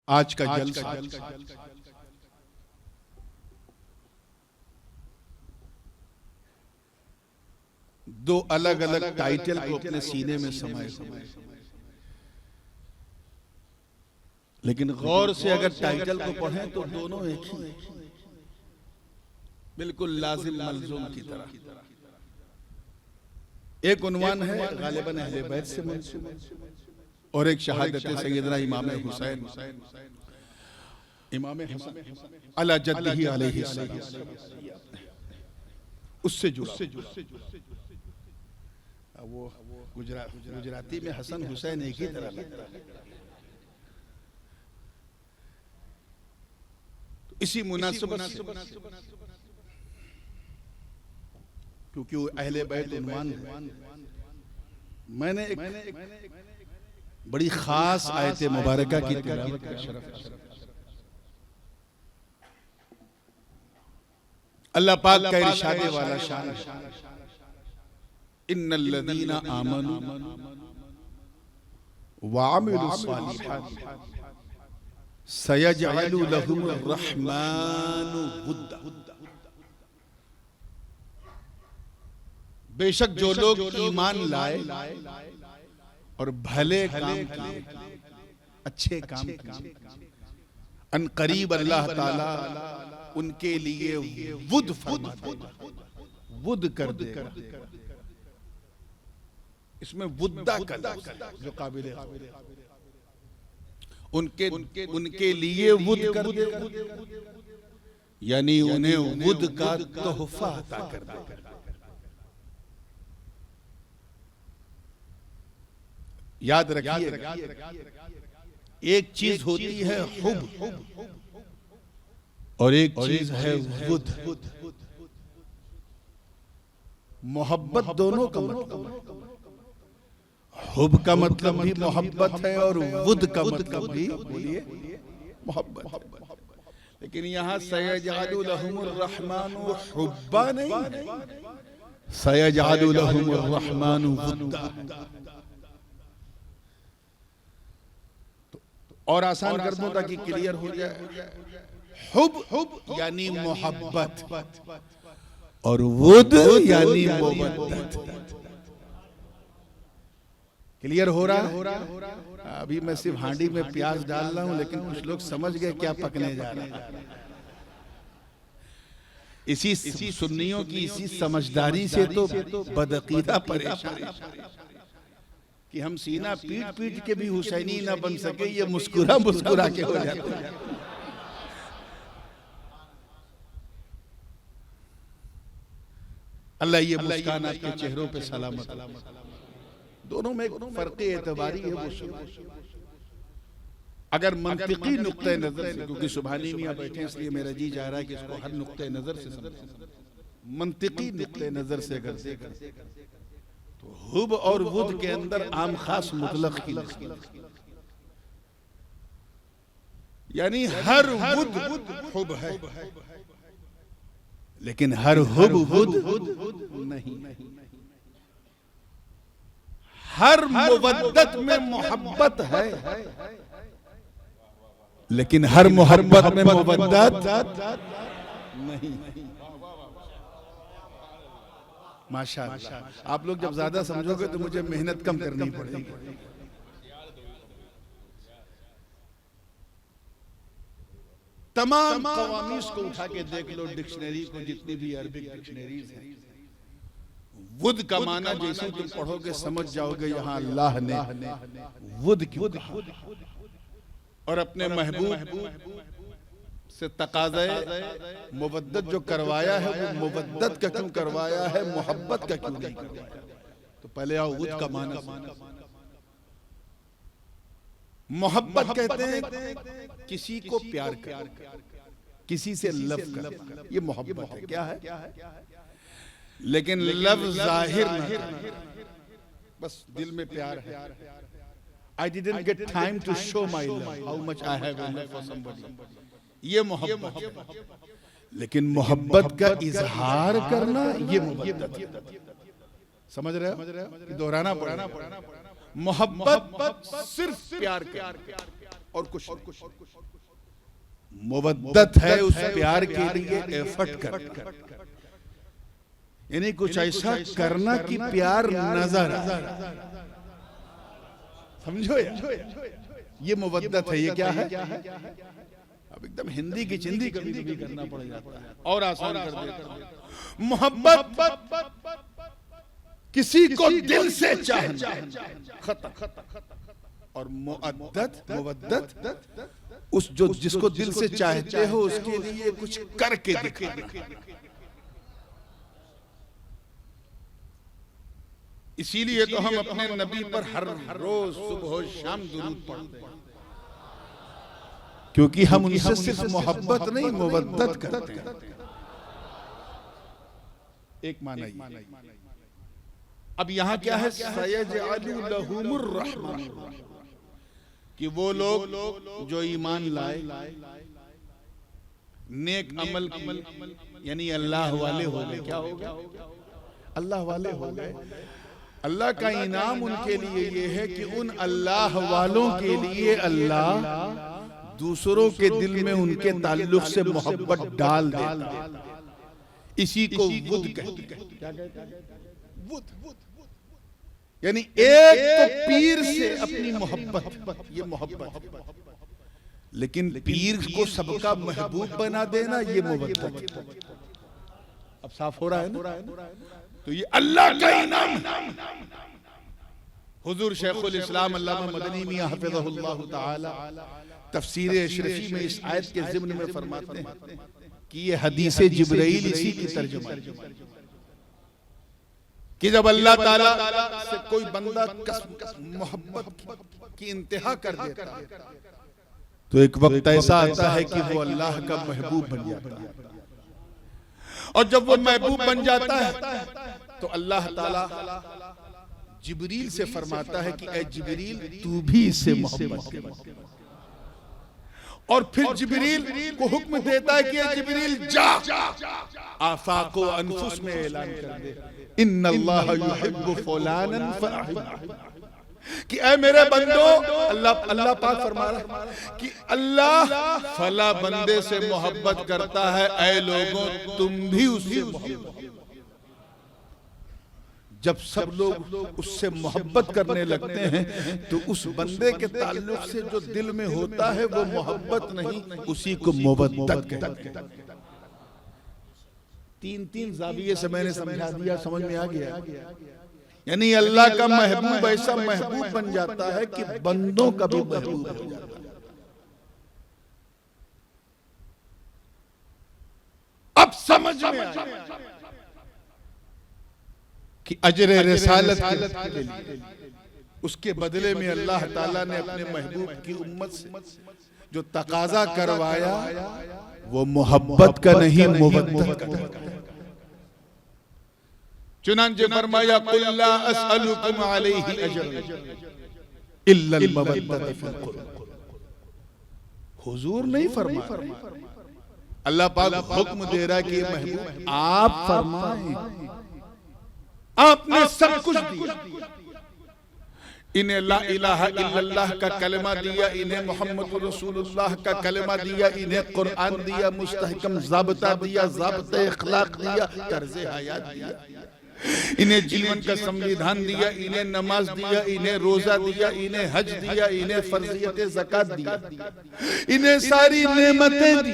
आज का जलसा दो अलग अलग टाइटल को अपने सीने में समाये, लेकिन गौर से अगर टाइटल को पढ़ें तो दोनों एक ही, बिल्कुल लाजिम मलजूम की तरह। एक उन्वान है गालिबन अहले बैत से मंसूब और एक शहादत सैयदना इमाम हुसैन अला जद्दिही अलैहि सलाम उससे जुड़ा। वो गुजराती में हसन हुसैन एक ही तरह लगता है। तो इसी मुनासिबत से क्योंकि वो अहले बैत उन्वान है, मैंने एक बड़ी खास आयत मुबारका की तिलावत का शरफ अल्लाह पाक का इरशाद वाला शान, इन्नल्लज़ीना आमनू व अमिलुस्सालिहात सयजअलु लहुमुर रहमानु वुद्दा। बेशक जो लोग ईमान लाए और भले काम किए, अच्छे काम किए, अनकरीब अल्लाह ताला उनके लिए वुद फरमा देगा, वुद कर देगा। इसमें वुद्दा का जो काबिल उनके लिए वुद कर देगा, यानी उन्हें वुद का तोहफा अता कर देगा। याद रखिए, एक चीज होती है हुब और एक चीज है वुद। मोहब्बत दोनों का मतलब, हुब का मतलब भी मोहब्बत है और वुद का मतलब भी बोलिए मोहब्बत। लेकिन यहाँ सयजअलु लहुमुर रहमानु हुब्बा नहीं, सयजअलु लहुमुर रहमानु वुद्दा। और आसान कर दूं ताकि क्लियर हो जाए। हुब यानी मोहब्बत और वुद यानी मोहब्बत। क्लियर हो रहा? अभी मैं सिर्फ हांडी में प्याज डाल रहा हूं, लेकिन कुछ लोग समझ गए क्या पकने जा रहा है। इसी सुन्नियों की इसी समझदारी से तो बदअकीदा परेशान कि हम सीना पीट पीट के भी हुसैनी ना बन सके, ये मुस्कुरा मुस्कुरा के हो जाता है। अल्लाह ये मुस्कान आपके चेहरों पे सलामत। दोनों में फर्क एतबारी है वो। अगर मंतिकी नुक्ते नजर से, क्योंकि सुभानी मियां बैठे इसलिए मेरा जी जा रहा है कि इसको हर नुक्ते नजर से समझें। मंतिकी नुक्ते नजर से अगर देखें तो हुब और वुद के अंदर आम खास मुतलक की, यानी हर वुद हुब है, लेकिन हर हुब वुद नहीं। हर मुवद्दत में मोहब्बत है, लेकिन हर मोहब्बत में मुवद्दत नहीं। माशाअल्लाह, आप लोग जब ज्यादा समझोगे तो मुझे मेहनत कम करनी पड़ेगी। तमाम कवामीस को उठा के देख लो, डिक्शनरी को, जितनी भी अरबिक डिक्शनरीज हैं, वुद का माना जैसे तुम पढ़ोगे समझ जाओगे यहाँ अल्लाह ने वुद क्यों कहा और अपने महबूब से तकाज़े मुवद्दत जो करवाया है वो मुवद्दत का क्यों करवाया है, मोहब्बत का क्यों नहीं करवाया। तो पहले आओ वुद का माना। मोहब्बत कहते हैं किसी को प्यार कर, किसी से लव कर, ये मोहब्बत है। क्या है? लेकिन लव जाहिर न कर, बस दिल में प्यार है। I didn't get time to show my love, how much I have in love for somebody, ये मोहब्बत है। लेकिन मोहब्बत का इजहार करना ये मोहब्बत है। समझ रहे हो? दोहराना पड़ेगा। मोहब्बत सिर्फ प्यार कर, और कुछ मुवद्दत है उस प्यार के लिए एफर्ट करना, यानी कुछ ऐसा करना कि प्यार नजर आए। समझो यार, ये मुवद्दत है। ये क्या है? अब एकदम हिंदी की चिंदी कभी कभी करना पड़ जाता है और आसान कर देता। मोहब्बत किसी को दिल से चाहना, खत्म। और मुवद्दत उस जो जिसको दिल से चाहते हो उसके लिए कुछ करके दिखाना। इसीलिए तो हम अपने नबी पर हर रोज सुबह शाम दुरूद पढ़ते हैं, क्योंकि हम उनसे सिर्फ मोहब्बत नहीं मुवद्दत करते हैं। एक माना ये। अब यहाँ क्या है? सयजअलु लहुमुर रहमान, कि वो लोग जो ईमान लाए, नेक अमल यानी अल्लाह वाले हो गए। क्या हो गया? अल्लाह वाले हो गए। अल्लाह का इनाम उनके लिए ये है कि उन अल्लाह वालों के लिए अल्लाह दूसरों के दिल में उनके ताल्लुक से मोहब्बत डाल देता है। इसी को वुद कहते हैं। क्या कहते हैं? वुद। यानी एक तो पीर से अपनी मोहब्बत, ये मोहब्बत। लेकिन पीर को सबका महबूब बना देना, ये मुवद्दत। अब साफ हो रहा है ना? तो ये अल्लाह का इनाम। हुजूर शेखुल इस्लाम अल्लामा मदनी मियां हफिज़हुल्लाह ताला तफसीर अशरफी में इस आयत के ज़िम्न में फरमाते हैं कि ये हदीस जिब्राइल इसी की तर्जुमा है कि जब अल्लाह ताला से कोई बंदा मोहब्बत की इंतहा कर देता है तो एक वक्त ऐसा आता है कि वो अल्लाह का महबूब बन जाता है। और जब वो महबूब बन जाता है तो अल्लाह ताला जिब्रील से फरमाता है कि ऐ जिब्रील तू भी इससे मोहब्बत कर। और फिर जिब्रील को हुक्म देता है कि ऐ जिब्रील जा आफाको अनफुस में ऐलान कर दे इन्नल्लाह युहिब्बु फुलानन फअहिब्बु, कि ऐ मेरे बंदो, अल्लाह पाक फरमा रहा कि अल्लाह फला बंदे से मोहब्बत करता है, ऐ लोगों तुम भी उससे मोहब्बत। जब सब लोग उससे मोहब्बत करने लगते हैं तो उस बंदे के ताल्लुक से जो दिल में होता है वो मोहब्बत नहीं, उसी को मुवद्दत कहते हैं। तीन जाविये से मैंने समझा दिया, समझ में आ गया। यानी अल्लाह का महबूब ऐसा महबूब बन जाता है कि बंदों का भी महबूब हो जाता है। अब समझ में आया कि अजर रिसालत के लिए उसके बदले में अल्लाह ताला ने अपने महबूब की उम्मत से जो तकाजा करवाया वो मोहब्बत का नहीं मुवद्दत का। चुनांचे फरमाया कुल ला अस्अलुकुम अलैहि अजरन इल्लल मवद्दत फिल कुर्ब। हुजूर नहीं फरमा, अल्लाह पाक हुक्म दे रहा है कि महबूब आप फरमाएं, आपने सब कुछ दिया। इन्हें ला इलाहा इल्लल्लाह का कलमा दिया, इन्हें मोहम्मद रसूलुल्लाह का कलमा दिया, इन्हें कुरान दिया, मुस्तहकम ज़ाब्ता दिया, ज़ाब्ते इखलाक दिया, तर्ज़े हयात दिया, इन्हें जीवन का संविधान दिया, इन्हें नमाज दिया, इन्हें रोजा दिया, इन्हें हज दिया, इन्हें फर्जियत ज़कात दिया, इन्हें सारी नेमतें दी।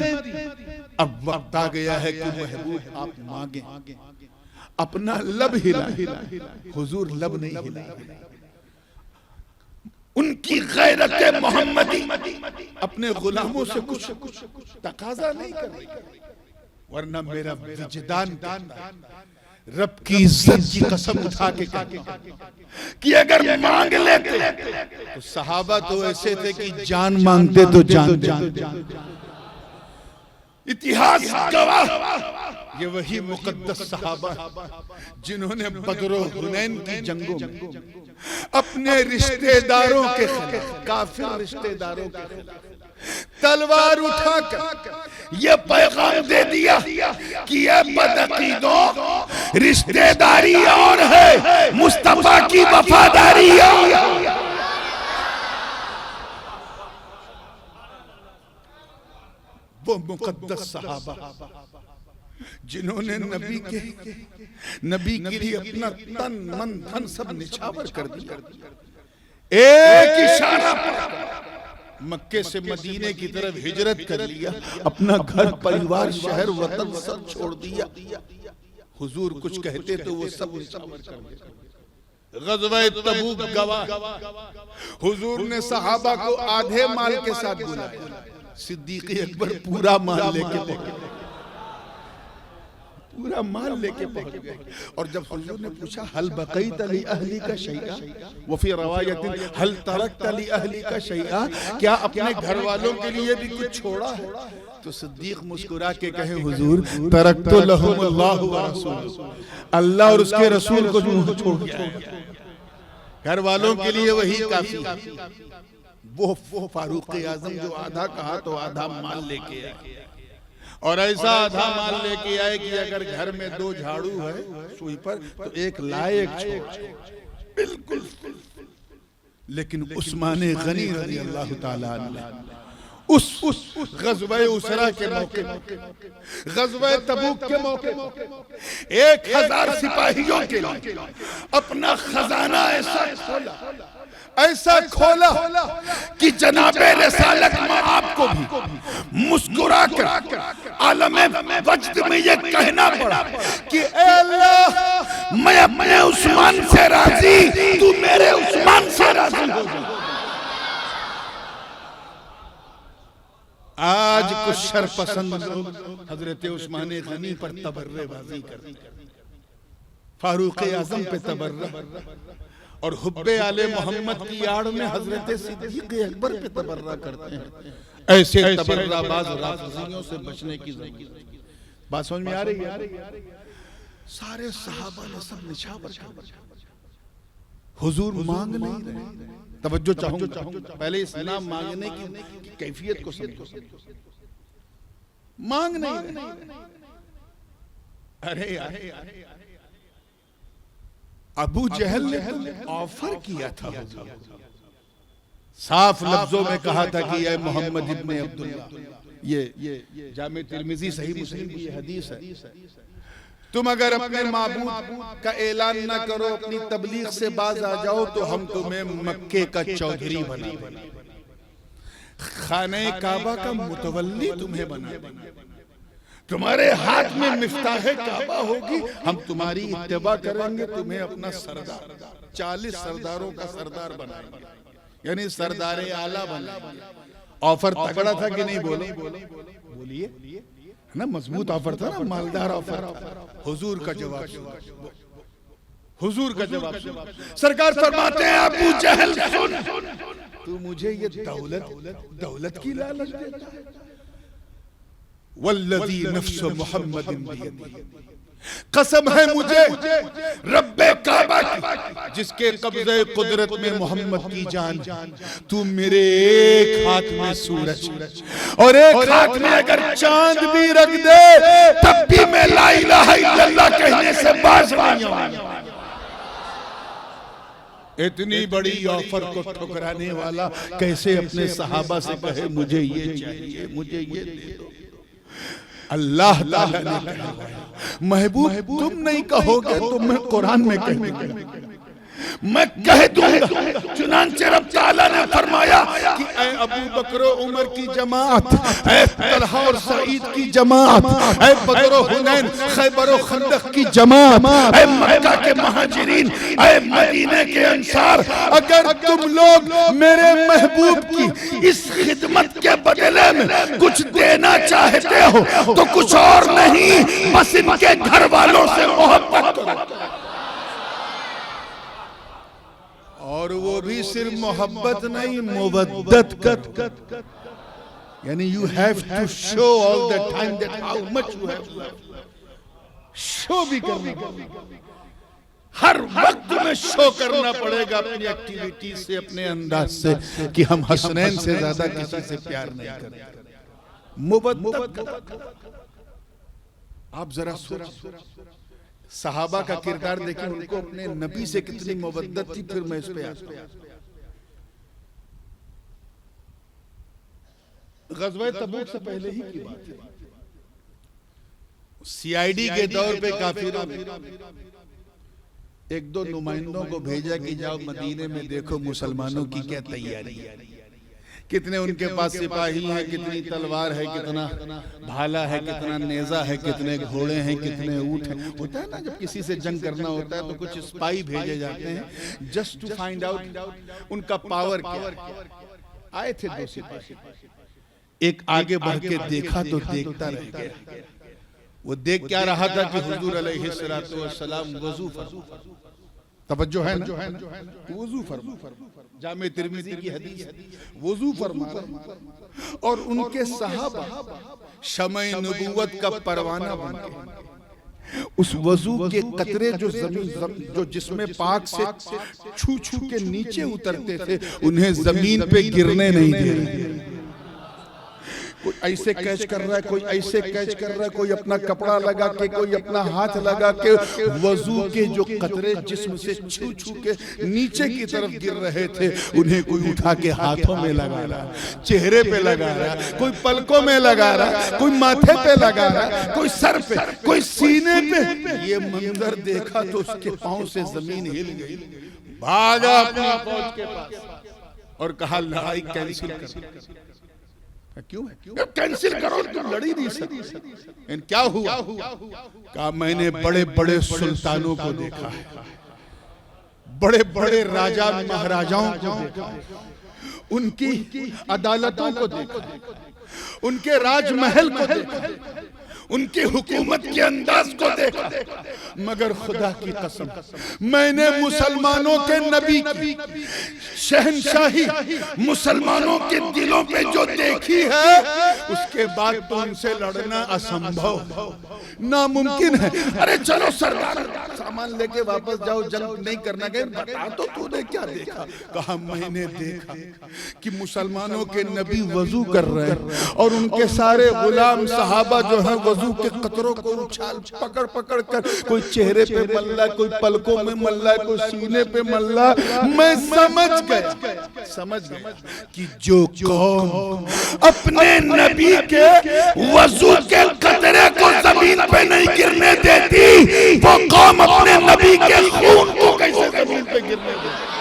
अब वक्त आ गया है कि महबूब आप मांगे, अपना लब हिला। हुजूर लब नहीं हिला, उनकी गैरत मोहम्मदी अपने गुलामों से कुछ तकाजा नहीं कर रही, वरना मेरा विजदान रब की इज्जत की कसम उठा के कहता कि अगर मांग लेते तो सहाबा तो ऐसे थे कि जान मांगते तो जान। इतिहास गवाह ये वही मुकद्दस सहाबा जिन्होंने बदर और हुनैन की जंगों में अपने रिश्तेदारों के खिलाफ, काफिर रिश्तेदारों के खिलाफ तलवार उठाकर ये पैगाम दे दिया कि ये बदअकीदों रिश्तेदारी और है, मुस्तफा की वफादारी और। वो मुकद्दस सहाबा जिन्होंने नबी के लिए अपना तन मन धन सब निछावर कर दिया, एक इशारा पर मक्के से मदीने की तरफ हिजरत कर लिया, अपना घर परिवार शहर वतन सब छोड़ दिया। हुजूर कुछ कहते तो वो सब निछावर कर देते। ग़ज़वा तबूक गवाह, हुजूर ने सहाबा को आधे माल के साथ बुलाया, सिद्दीक़ अकबर पूरा माल लेके पहुंचे, पूरा माल लेके पहुंच गए। और जब हुजूर ने पूछा हल बक़ीत ली अहली का शैआ व फी रवायतिन हल तरकत ली अहली का शैआ, क्या अपने घर वालों के लिए भी कुछ छोड़ा है? तो सिद्दीक़ मुस्कुरा के कहे हुजूर तरकतु लहुमुल्लाहु व रसूलुहु, अल्लाह और उसके रसूल को जो छोड़ गया है, घर वालों के लिए वही काफी है। वो फारूक आजम जो आधा कहा तो आधा माल लेके आए, और ऐसा आधा माल लेके आए कि अगर घर में 2 झाड़ू है सुई पर तो एक लाए एक छोड़, बिल्कुल। लेकिन उस्मान गनी रज़ी अल्लाह ताला अन्हु उस ग़ज़वा उसरा के मौके, ग़ज़वा तबूक के मौके 1000 सिपाहियों के लिए अपना खजाना ऐसा खोला कि जनाबे रिसालत में आपको भी मुस्कुरा कर आलमे वज्द में ये कहना पड़ा कि ऐ अल्लाह, मैं अपने उस्मान से राजी, तू मेरे उस्मान से राजी हो जा। आज कुछ शरपसंद लोग हजरत उस्मान गनी पर तबर्रेबाजी करते हैं, फारूक आजम पे तबर्रा, और हुब्बे आले मोहम्मद की आड़ में हजरत सिद्दीक़ अकबर पे तबर्रा करते हैं। ऐसे तबर्राबाज राफ़िज़ियों से बचने की जरूरत है। बात समझ में आ रही है? सारे सहाबा ने सब निछावर कर, हुजूर मांग नहीं रहे। तवज्जो चाहूंगा, पहले इस नाम मांगने की कैफियत को समझो। मांग नहीं रहे। अरे यार, अबू जहल ने ऑफर किया था, साफ लफ्जों में कहा था कि ये मोहम्मद इब्ने अब्दुल्ला, ये जामे तिर्मिज़ी सही मुस्लिम की हदीस है, तुम अगर अपने माबूद का ऐलान न करो, अपनी तबलीग से बाज आ जाओ तो हम तुम्हें मक्के का चौधरी बना देंगे, खाने काबा का मुतवल्ली तुम्हें बना देंगे, तुम्हारे हाथ में मिफ्ताह काबा होगी, हम तुम्हारी इत्तिबा करेंगे, तुम्हें अपना सरदार 40 सरदारों का सरदार बनाएंगे, यानी सरदार आला बनाएंगे। ऑफर तगड़ा था कि नहीं? बोलिए ना, मजबूत ऑफर था ना, मालदार ऑफर था। हुजूर का जवाब, हुजूर का जवाब सरकार फरमाते हैं अबू जहल सुन, तू मुझे ये दौलत की लालच देता है? वल्लज़ी नफ्सु मुहम्मदिन बियदिही, कसम है मुझे रब्बे काबा की जिसके कब्ज़े कुदरत में मोहम्मद की जान, तू मेरे एक हाथ में सूरज और एक हाथ में अगर चांद भी रख दे तब भी मैं ला इलाहा इल्लल्लाह कहने से बाज नहीं आऊंगा। इतनी बड़ी ऑफर को ठुकराने वाला कैसे अपने सहाबा से कहे मुझे ये चाहिए, मुझे ये दे दो? अल्लाह ताला ने कहा, महबूब तुम नहीं कहोगे तो मैं कुरान में कह दूंगा, मैं कह दूंगा। चुनांचे रब ताला ने फरमाया कि ऐ अबू बकर उमर की जमात, ऐ तलहा और सईद की जमात, ऐ बदर हुनैन खैबर और खंदक की जमात, ऐ मक्का के महाजिरीन, ऐ मदीने के अंसार, अगर तुम लोग मेरे महबूब की इस खिदमत के बदले में कुछ देना चाहते हो तो कुछ और नहीं, बस इनके घर वालों से मोहब्बत करो। और वो भी सिर्फ मोहब्बत नहीं, मुवद्दत कर, यानी you have to show all the time that how much you have, show भी करना, हर वक्त में शो करना पड़ेगा अपनी एक्टिविटी से, अपने अंदाज से कि हम हसनैन से ज्यादा किसी से प्यार नहीं करते। मुवद्दत, आप जरा सोचो सहाबा का किरदार देखें, उनको अपने नबी से कितनी मोहब्बत थी। फिर मैं इस पे आता हूं, ग़ज़वा तबूक से पहले ही की बात है। सीआईडी के दौर पे काफिरों ने एक दो नुमाइंदों को भेजा कि जाओ मदीने में देखो मुसलमानों की क्या तैयारी है, कितने उनके पास सिपाही हैं, कितनी तलवार है, कितना भाला है, कितना नेजा है, कितने घोड़े हैं, कितने ऊंट हैं। होता है ना जब किसी से जंग करना होता है तो कुछ स्पाई भेजे जाते हैं जस्ट टू फाइंड आउट उनका पावर क्या। आए थे दो सिपाही, एक आगे बढ़ के देखा तो देखता रह गया। वो देख क्या रहा था कि हुजूर अलैहिस्सलातु वस्सलाम वज़ू फरमा, तवज्जो है ना, वज़ू फरमा, जामे तिर्मिज़ी की हदीस, वज़ू फरमा और उनके सहाबा शमए नबुव्वत का परवाना बन गए। उस वज़ू के कतरे जो जमीन जो जिसमें पाक से छू छू के नीचे उतरते थे उन्हें जमीन पे गिरने नहीं दे रहे। कोई ऐसे कैच कर रहा है, कोई ऐसे कैच कर रहा है, कोई अपना कपड़ा लगा के, कोई अपना हाथ लगा के वजू के जो कतरे जिस्म से छू छू के नीचे की तरफ गिर रहे थे उन्हें कोई उठा के हाथों में लगा रहा, चेहरे पे लगा रहा, कोई पलकों में लगा रहा, कोई माथे पे लगा रहा, कोई सर पे, कोई सीने पे। ये मंजर देखा तो उसके पांव से जमीन हिल गई, भागा अपनी फौज के पास और कहा लड़ाई कैंसिल कर। क्यों है? कैंसिल करो, तुम लड़ ही नहीं सकते। क्या हुआ? कहा मैंने बड़े बड़े सुल्तानों को देखा है, बड़े बड़े राजा महाराजाओं को देखा है, उनकी अदालतों को देखा है, उनके राजमहल को देखा है, उनकी हुकूमत के अंदाज को देखा, मगर खुदा की कसम मैंने मुसलमानों के नबी की शहनशाही मुसलमानों के दिलों पे जो देखी है उसके बाद तो उनसे लड़ना असंभव, नामुमकिन है। अरे चलो सरदार सामान लेके वापस जाओ, जंग नहीं करना गए, बता तो तूने क्या देखा? कहा मैंने देखा कि मुसलमानों के नबी वजू कर रहे हैं और उनके सारे गुलाम सहाबा जो है वजू के कतरों को उछाल पकड़ पकड़ कर, कोई चेहरे पे मल्ला, कोई पलकों में मल्ला, कोई सीने पे मल्ला। मैं समझ गया कि जो कौम अपने नबी के वजू के कतरे को जमीन पे नहीं गिरने देती वो कौम अपने नबी के खून को कैसे जमीन पे गिरने देती?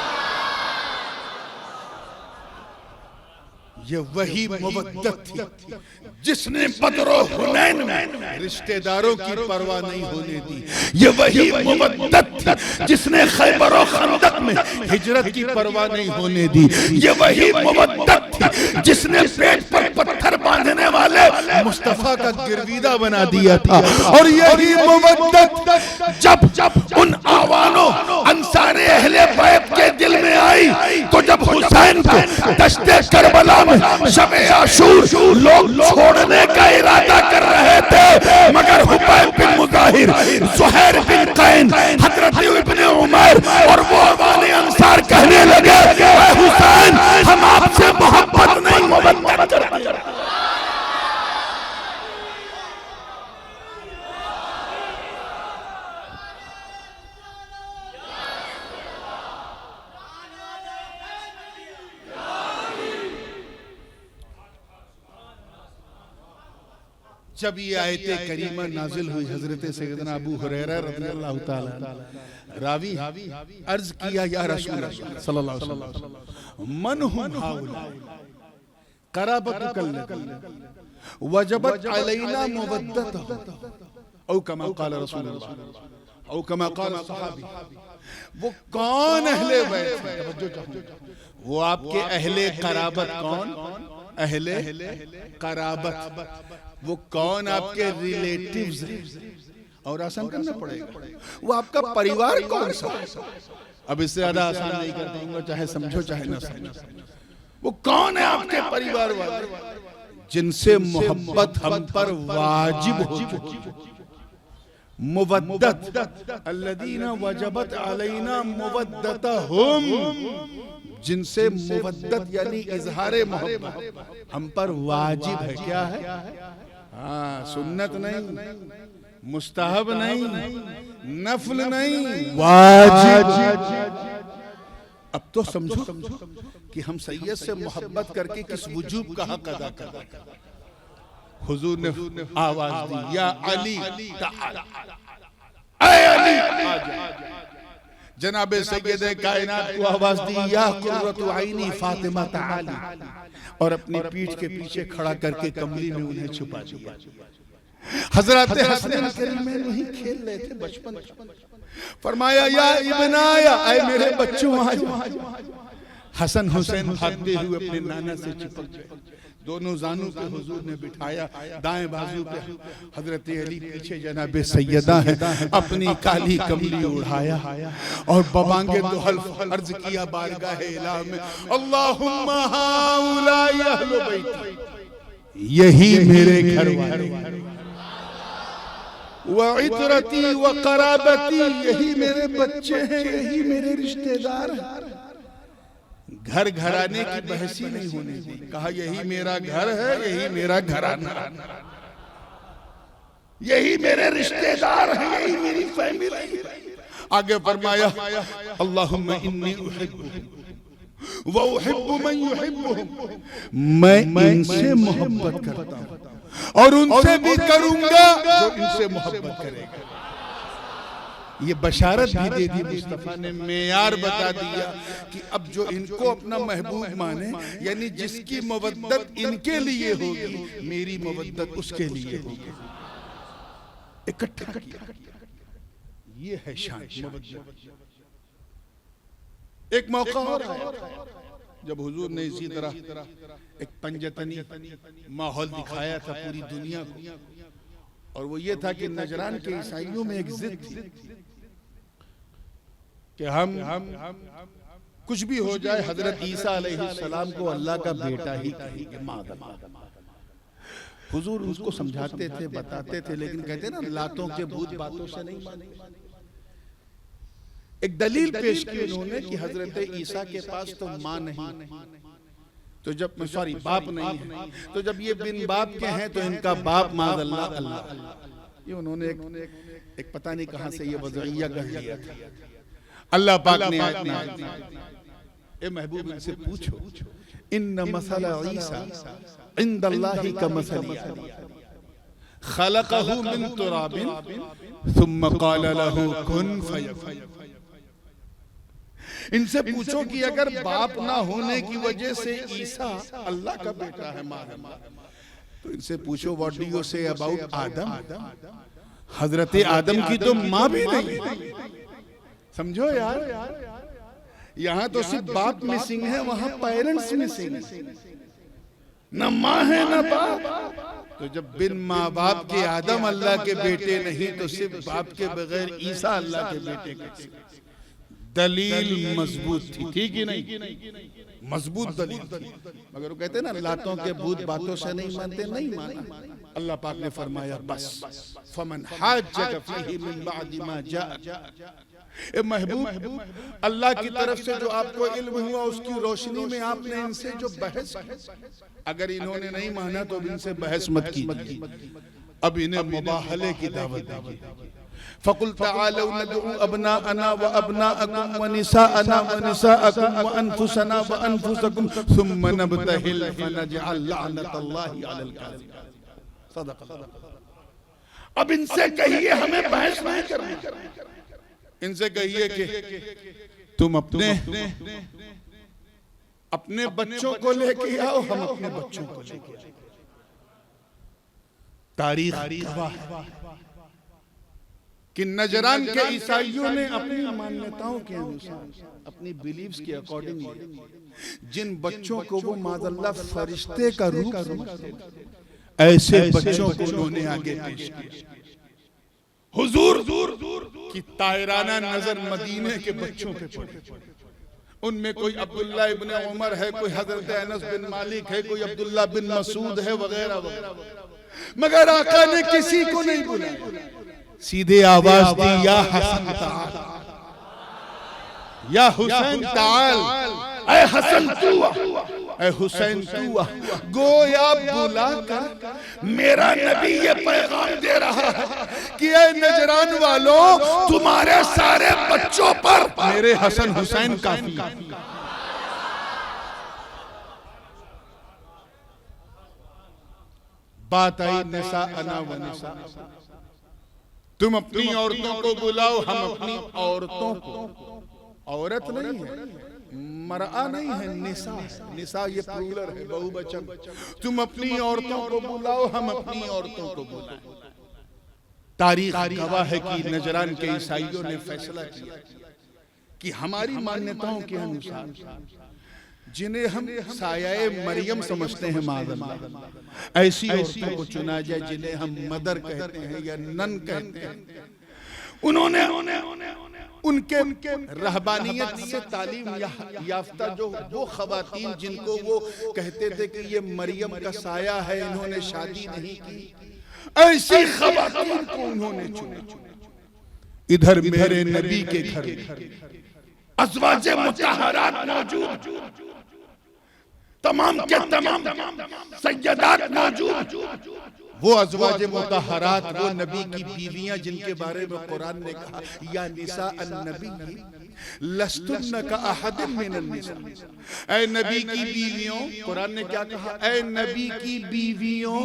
ये वही मुवद्दत थी जिसने बदरो हुनैन में रिश्तेदारों की परवाह नहीं होने दी। ये वही मुवद्दत थी जिसने खैबर और खंदक में हिजरत की परवाह नहीं होने दी। ये वही मुवद्दत थी जिसने पेट पर पत्थर बांधने वाले मुस्तफा का गिरवीदा बना दिया था। और यही मुवद्दत जब जब उन आवानों अंसारे अहले बैत के दिल में आई तो जब हुसैन को दश्ते करबला में शब-ए आशूर लोग छोड़ने का इरादा कर रहे थे, मगर हुबैब बिन मुजाहिर, ज़ुहैर बिन कैन, हज़रत इब्न उमर और वो अवाने अंसार कहने लगे ऐ हुसैन हम आपसे मोहब्बत नहीं मुवद्दत करते हैं। जब ये आयते करीमा नाजिल हुई हजरत सैयदना अबू हुरैरा रज़ियल्लाहु ताला रावी अर्ज किया या रसूल अल्लाह सल्लल्लाहु अलैहि वसल्लम मन हुम हाउला क़राबतुकल वजबत अलैना मुवद्दतहु औ कमा क़ाल रसूलुल्लाह औ कमा क़ाल सहाबी। वो कौन अहले बैत है? तवज्जो चाहूंगा, वो आपके अहले क़राबत कौन? अहले क़राबत वो कौन? आपके रिलेटिव्स हैं। और आसान करना पड़ेगा, वो आपका परिवार कौन सा? अब इससे ज्यादा आसान नहीं कर दूंगा, चाहे समझो चाहे ना समझो। वो कौन है आपके परिवार वाले जिनसे मोहब्बत हम पर वाजिब हो चुकी? मुवद्दत अल्लदीना वजबत अलैना मुवद्दतहुम, जिनसे मुवद्दत यानी इजहारे मोहब्बत हम पर वाजिब है। क्या है? हाँ, सुन्नत नहीं, मुस्तहब नहीं, नफल नहीं, वाजिब। अब तो समझो कि हम सैयद से मोहब्बत करके किस वजूब का हक अदा कर रहे हैं। हुजूर ने आवाज दी, या अली ताल, ऐ अली आ जा। जनाबे सैयद कायनात को आवाज दी, या कुर्रतु आईनी फातिमा ताली, और अपनी पीठ के पीछे खड़ा करके कमली में उन्हें छुपा दिया। हजरत हसन करीमैन वहीं खेल रहे थे बचपन। फरमाया, या इब्नाया, ऐ मेरे बच्चों आ जाओ। हसन हुसैन भागते हुए अपने नाना से चिपक गए। दोनों जानू पे हुजूर ने बिठाया, दाएं बाजू पे हजरत अली, पीछे जनाबे सैयदा है। अपनी काली कमली उड़ाया और बबांगे दुहल अर्ज किया बारगाह इलाह में, अल्लाहुम्मा हाउलाई अहलु बैती, यही मेरे घर वाले, व इतरती व कराबती, यही मेरे बच्चे हैं, यही मेरे रिश्तेदार हैं। घर घराने की बहस ही नहीं होने दी। कहा यही मेरा घर है, यही मेरा घराना, यही मेरे रिश्तेदार हैं, यही मेरी फैमिली है। आगे फरमाया, अल्लाहुम्मा इन्नी उहिब्बुहुम व उहिब्बु मन युहिब्बुहुम, मैं इनसे मोहब्बत करता हूं और उनसे भी करूंगा जो इनसे मोहब्बत करेगा। ये बशारत भी दे दी मुस्तफा ने, मेयार बता दिया कि अब जो इनको अपना महबूब माने, यानी जिसकी मवद्दत इनके लिए होगी, मेरी मवद्दत उसके लिए होगी। इकट्ठा किया। ये है शान मवद्दत। एक मौका और आया जब हुजूर ने इसी तरह एक पंजतनी माहौल दिखाया था पूरी दुनिया को, और वो ये था कि नजरान के ईसाइयों में एक जिद थी कि हम कुछ भी हो जाए हजरत ईसा अलैहिस्सलाम को अल्लाह का बेटा ही कहेंगे, मादल्ला। हुजूर उसको समझाते थे, बताते थे, लेकिन कहते ना लातों के भूत बातों से नहीं माने। एक दलील पेश की उन्होंने कि हजरत ईसा के पास तो माँ नहीं, तो जब सॉरी बाप नहीं है, तो जब ये बिन बाप के हैं तो इनका बाप मादल्ला अल्लाह। ये उन्होंने एक पता नहीं कहां से ये वज़इया कर लिया था। अल्लाह पाक ने ए महबूब इनसे पूछो, इन्न मसल ईसा इंदल्लाहि का मसली खलक़हु मिन तुराबिन सुम्मा क़ाल लहू कुन फयकुन। इनसे पूछो कि अगर बाप ना होने की वजह से ईसा अल्लाह का बेटा है, मां है, तो इनसे पूछो what do you say about आदम। हजरत आदम की तो मां भी नहीं। समझो यार, यहां तो सिर्फ बाप मिसिंग है, वहां पेरेंट्स मिसिंग है, न मां है न बाप। तो जब बिन माँ बाप के आदम अल्लाह के बेटे नहीं, तो सिर्फ बाप के बगैर ईसा अल्लाह के बेटे कैसे? दलील मजबूत थी, ठीक ही नहीं? मजबूत दलील थी। मगर वो कहते ना लातों के भूत बातों से नहीं मानते, नहीं माना। अल्लाह पाक ने फरमाया, बस फमन हाज्जक फीही मिन बादि मा जाअक। ए महबूब, अल्लाह की तरफ से जो आपको इल्म हुआ उसकी रोशनी में आपने इनसे जो बहस की, अगर इन्होंने नहीं माना तो इनसे बहस मत कीजिए। अब इन्हें मुबाहले की दावत दीजिए। फकुल तआलू नदउ अबनाअना व अबनाअकुम व निसाअना व निसाअकुम व अनफुसना व अनफुसकुम सुम्मा नबतहिल फनजअल लअनतल्लाहि अलल काज़िबीन। सदक़। अब इनसे कहिए हमें बहस नहीं करनी। इनसे कहिए कि तुम अपने बच्चों को लेके आओ, हम अपने बच्चों को लेके आए। तारीख गवाह है कि नजरान के ईसाइयों ने अपनी मान्यताओं के अनुसार, अपनी बिलीव्स के अकॉर्डिंग जिन बच्चों को वो माज़अल्लाह फरिश्ते का रूप समझते थे, ऐसे बच्चों को उन्होंने आगे पेश किया। हुजूर की तायराना नजर मदीने के बच्चों पे पड़ी। उनमें कोई अब्दुल्ला इब्ने उमर है, कोई हजरत अनस बिन मालिक है, कोई अब्दुल्ला बिन मसूद है, वगैरह वगैरह। मगर आका ने किसी को नहीं बुलाया, सीधे आवाज दी, या हसन ताल, या हुसैन ताल, ऐ हसन तू ऐ हुसैन तू आ। गोया बुलाकर मेरा नबी ये पैगाम दे रहा है कि ऐ नजरान वालों, तुम्हारे सारे बच्चों पर मेरे हसन हुसैन काफी। बात आई निसा अना व निसा, तुम अपनी औरतों को बुलाओ, हम अपनी औरतों को। औरत नहीं है, मरआ नहीं है, निसा है। निसा ये प्लूरल है, बहुवचन। तुम अपनी औरतों को बुलाओ, हम अपनी औरतों को बुलाएं। तारीख गवाह है कि नजरान के ईसाइयों ने फैसला किया कि हमारी मान्यताओं के अनुसार जिन्हें हम सायाए मरियम समझते हैं, माज़अल्लाह, ऐसी औरतों को चुना जाए जिन्हें हम मदर कहते हैं या नन कहते हैं। उन्होंने उनके रहबानियत से तालीम याफ्ता जो वो खवातीन जिनको वो कहते थे कि ये मरियम का साया है, इन्होंने शादी नहीं की, ऐसी खवातीन को उन्होंने चुना। इधर मेरे नबी के घर अज़वाजे मुतहहरात मौजूद, तमाम के तमाम सय्यदात मौजूद। वो अज़वाजे मुतहहरात, वो नबी की बीवियां जिनके बारे में कुरान ने कहा या निसा अन्नबी लस्तुन्न का अहदिम मिनन निसा। ऐ नबी की बीवियों, कुरान ने क्या कहा? ऐ नबी की बीवियों,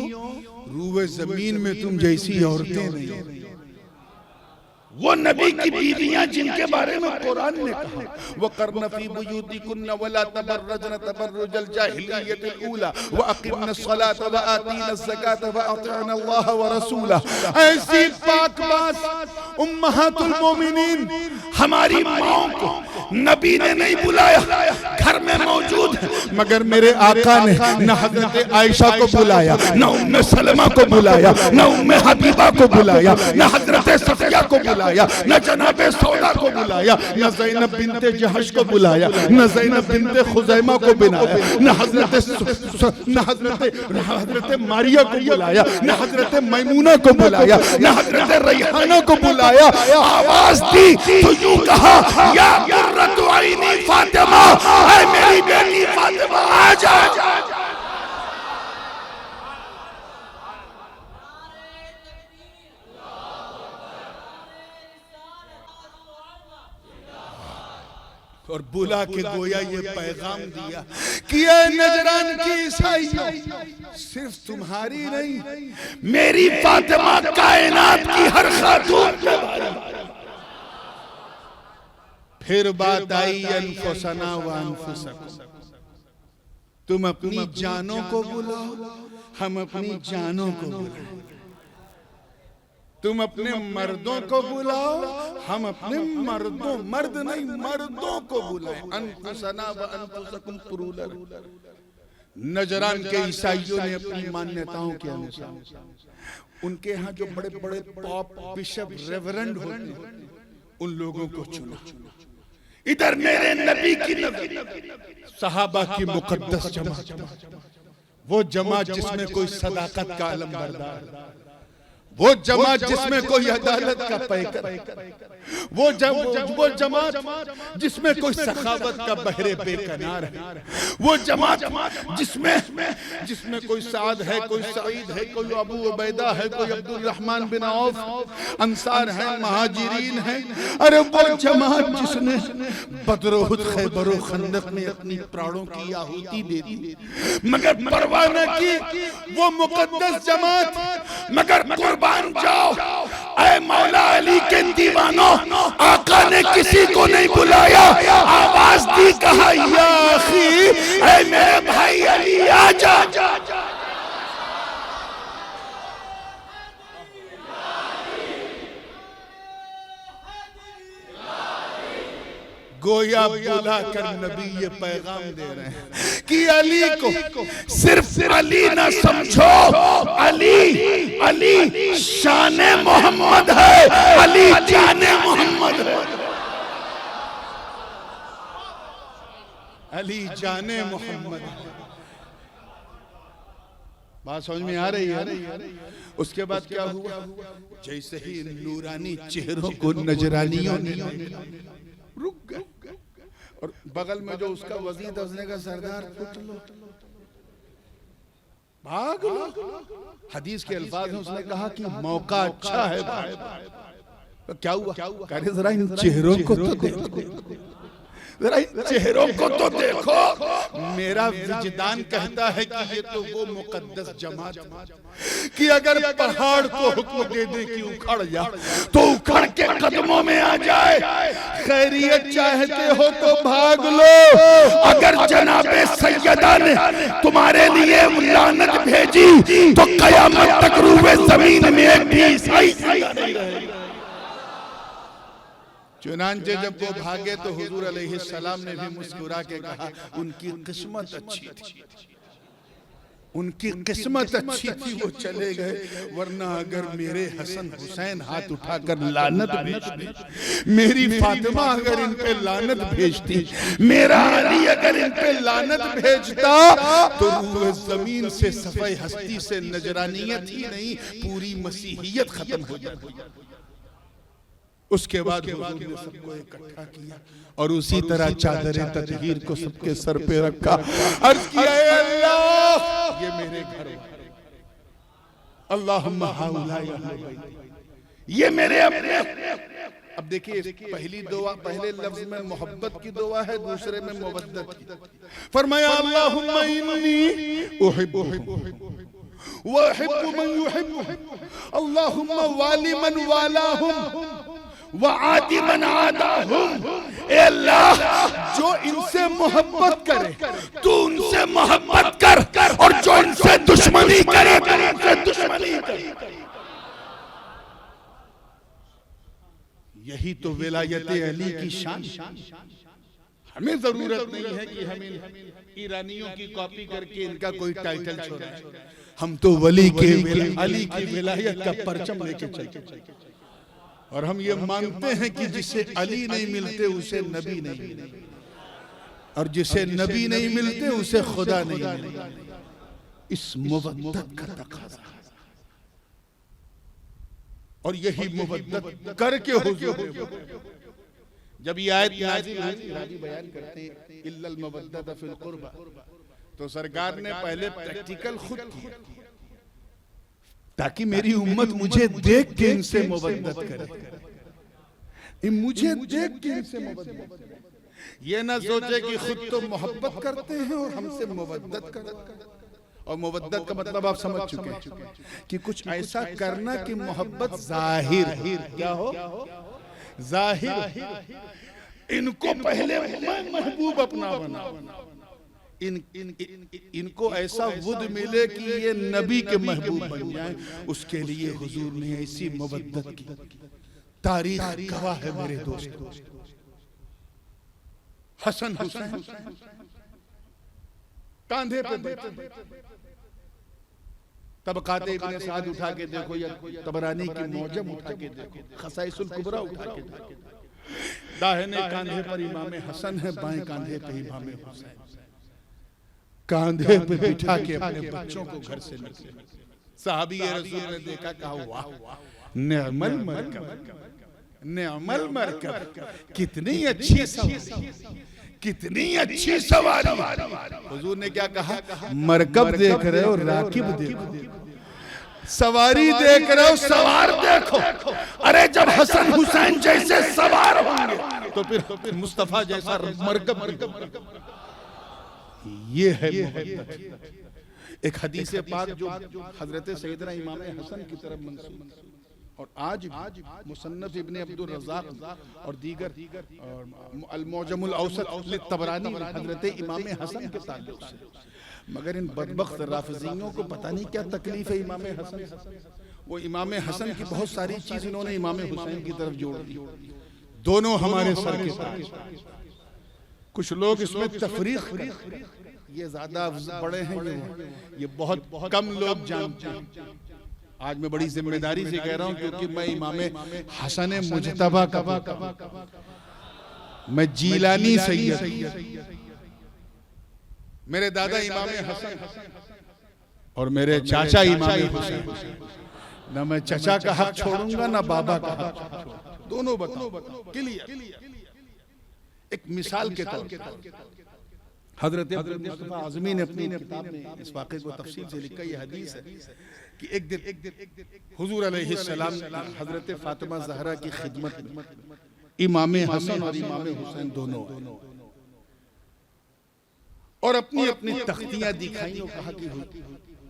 रूए जमीन में तुम जैसी औरतें नहीं। वो नबी की बीवियां जिनके बारे में कुरान ने कहा वो करन फी बुयूतिकुन्न वला तबर्रजन तबर्रुजल जाहिलियतिल ऊला व अक़िमनस सलात व आतीनस ज़कात व अतिअना अल्लाह व रसूलह। ऐसी पाकबाज़ उम्महातुल मोमिनीन हमारी माओं को नबी ने नहीं बुलाया, घर में मौजूद है, मगर मेरे आका ने न हज़रत आयशा को बुलाया, न उम्मे सलमा को बुलाया, न उम्मे हबीबा को बुलाया, न हज़रत सफिया को बुलाया, न जनाबे सौदा को बुलाया, न ज़ैनब बिनते जहश को बुलाया, न ज़ैनब बिनते खुज़ैमा को बुलाया, न हज़रत मारिया को बुलाया, न हज़रत मैमूना को बुलाया, न हज़रत रैहाना को बुलाया। आवाज दी तो यूं कहा, या कुर्रतु ऐनी फातिमा, ऐ मेरी बेटी फातिमा आ जा। और बुला के गोया ये पैगाम दिया कि ये नजरान की ईसाइयों, सिर्फ तुम्हारी नहीं, मेरी फातिमा कायनात की हर खातून के बारे में। फिर बात आई अनफुसना व अनफुसकुम, तुम अपनी जानों को बुलाओ, हम अपनी जानों को बुलाओ। तुम अपने मर्दों को बुलाओ, हम अपने मर्दों, मर्द नहीं मर्दों को बुलाएं। अनफुसना व अनफुसकुम प्लूरल। नजरान के ईसाइयों ने अपनी मान्यताओं के अनुसार उनके यहाँ जो बड़े बड़े पॉप बिशप रेवरेंड होते हैं, उन लोगों को चुना। इधर मेरे नबी की सहाबा की मुकद्दस जमात, वो जमात जिसमें कोई सदाकत का अलम बरदार, वो जमात जिसमें कोई अदालत का पैकर, वो जमात जिसमें कोई सखावत का बहरे बेकनार है, वो जमात जिसमें कोई साद है, कोई सईद है, कोई अबू उबैदा है, कोई अब्दुल रहमान बिन औफ, अंसार है, महाजिरीन है। अरे वो जमात जिसने बदर उहुद खैबर और खंदक में अपनी प्राणों की आहुति दे दी, मगर परवाह न की वो मुकद्दस जमात। मगर कुर्बान जाओ, ऐ मौला अली के दीवानों, आका ने किसी को नहीं बुलाया, आवाज दी, कहा या अखी, ऐ मेरे भाई अली आ जा। गोया बुला कर नबी ये पैगाम दे रहे हैं कि अली को सिर्फ अली ना समझो, अली अली शाने मोहम्मद है, अली जाने मोहम्मद है, अली जाने मोहम्मद है। बात समझ में आ रही है? उसके बाद क्या हुआ? जैसे ही नूरानी चेहरों को नजरानियों ने रुक गए, और बगल में जो उसका वजीर था उसने कहा सरदार फुट लो, भाग लो। हदीस के अल्फाज में उसने कहा कि मौका अच्छा है भाई। तो क्या हुआ? कह रहे जरा इन चेहरों को तो देखो, जरा इन चेहरों को तो देखो। मेरा विजदान कहता है कि ये तो वो मुकद्दस जमात कि अगर पहाड़ को हुक्म दे दे कि उखड़ जा तो उखड़ के कदमों में आ जाए। खैरियत चाहते हो तो भाग लो। अगर जनाबे सैयदा ने तुम्हारे लिए लानत भेजी तो कयामत तक रूए जमीन में एक भी ईसाई जिंदा नहीं रहेगा। चुनांचे जब वो भागे तो हुजूर अलैहिस्सलाम ने भी मुस्कुरा के कहा उनकी किस्मत अच्छी थी, उनकी किस्मत अच्छी थी, वो चले गए। वरना अगर मेरे हसन हुसैन हाथ उठाकर लानत भेजते, मेरी फातिमा अगर इन पे लानत भेजती, मेरा अली अगर इन पे लानत भेजता तो रूह जमीन से सफाई हस्ती से नजरानियत ही नहीं पूरी मसीहियत खत्म हो जाती। उसके बाद हुजूर ने सबको इकट्ठा किया और उसी तरह चादर ततहीर को सबके सर पे रखा। अर्ज किया अल्लाह ये मेरे घर वाले, अल्लाहुम्मा हाउला ये मेरे अपने। अब देखिए पहली दुआ, पहले लफ्ज में मोहब्बत की दुआ है, दूसरे में मवद्दत की। फरमाया अल्लाहुम्मा इन्नी उहिब्बुहु व उहिब्बु मन युहिब्बुहु, अल्लाहुम्मा वाली मन वालाहुम व आदि मन आदाहुम। ए अल्लाह जो इनसे मोहब्बत करे तू उनसे मोहब्बत कर, और जो इनसे दुश्मनी करे उनसे दुश्मनी कर। यही तो विलायत अली की शान। हमें जरूरत नहीं है कि हम ईरानियों की कॉपी करके इनका कोई टाइटल छोड़े। हम तो वली के अली की विलायत का परचम लेके चलते और हम ये मानते हैं कि जिसे अली नहीं मिलते उसे नबी नहीं मिलते, और जिसे नबी नहीं मिलते उसे खुदा नहीं मिलता। इस मुवद्दत का तकाज़ा और यही मुवद्दत करके हुजूर जब ये आयत नाज़िल हुई बयान करते इल्लल मवद्दत फिल कुर्बा, तो सरकार ने पहले प्रैक्टिकल खुद किया ताकि मेरी उम्मत मुझे देख के इनसे मोहब्बत करे, मुझे देख के इनसे मोहब्बत करे। ये ना सोचे कि खुद तो मोहब्बत करते हैं और हमसे मोहब्बत करते हैं। और मोहब्बत का मतलब आप समझ चुके हैं कि कुछ ऐसा करना कि मोहब्बत जाहिर क्या हो, जाहिर। इनको पहले मैं महबूब अपना बना, इनको ऐसा वुद मिले कि ये नबी के महबूब बन जाए। उसके लिए हुजूर ने ऐसी मोहब्बत की, तारीख गवाह है मेरे दोस्तों। हसन हुसैन कांधे पे तबकाते इब्ने साद उठा के देखो या तबरानी की मौजम उठा के देखो, खसाइसुल कुबरा उठा के देखो। दाहिने कांधे पर इमाम हसन है, बाएं कांधे पे इमाम हुसैन, कांधे पे बिठा के अपने बच्चों को घर से निकले। साहबी रसूल ने देखा, कहा वाह नेअमल मरकब, नेअमल मरकब, कितनी अच्छी सवारी, कितनी अच्छी सवारी। हुजूर ने क्या कहा, मरकब देख रहे हो राकिब देखो, सवारी देख रहे हो सवार देखो। अरे जब हसन हुसैन जैसे सवार होंगे तो फिर मुस्तफा जैसा मरकब। ये है मोहब्बत। एक हदीस पाक जो हजरत सैयदना इमाम हसन की तरफ मंसूब, और आज मुसन्नफ इब्ने अब्दुल रज़्ज़ाक़ और दीगर अल मौजमुल औसत लित्तबरानी हजरत इमाम हसन के ताल्लुक से। मगर इन बदबख्त राफ़िज़ियों को पता नहीं क्या तकलीफ है इमाम हसन। वो इमाम हसन की बहुत सारी चीज इन्होंने इमाम हुसैन की तरफ जोड़ दी। दोनों हमारे सर के ताज। कुछ लोग इसमें तफरीक, ये ज्यादा बड़े हैं, ये बहुत कम लोग जानते हैं। आज मैं बड़ी जिम्मेदारी से कह रहा हूं क्योंकि मैं इमाम हसन मुजतबा का, मैं जीलानी सैयद, मेरे दादा इमाम हसन और मेरे चाचा इमाम हुसैन, ना मैं चाचा का हक छोड़ूंगा ना बाबा का हक, दोनों बताओ क्लियर। एक मिसाल के तौर पर हजरत अब्दुल मुस्तफा आज़मी ने अपनी किताब में इस वाक़े को तफसील से लिखा। ये हदीस है कि एक दिन हुजूर अलैहिस्सलाम हजरत फातिमा ज़हरा की खिदमत में इमाम हसन और इमाम हुसैन दोनों और अपनी अपनी तख्तियां दिखाई और कहा कि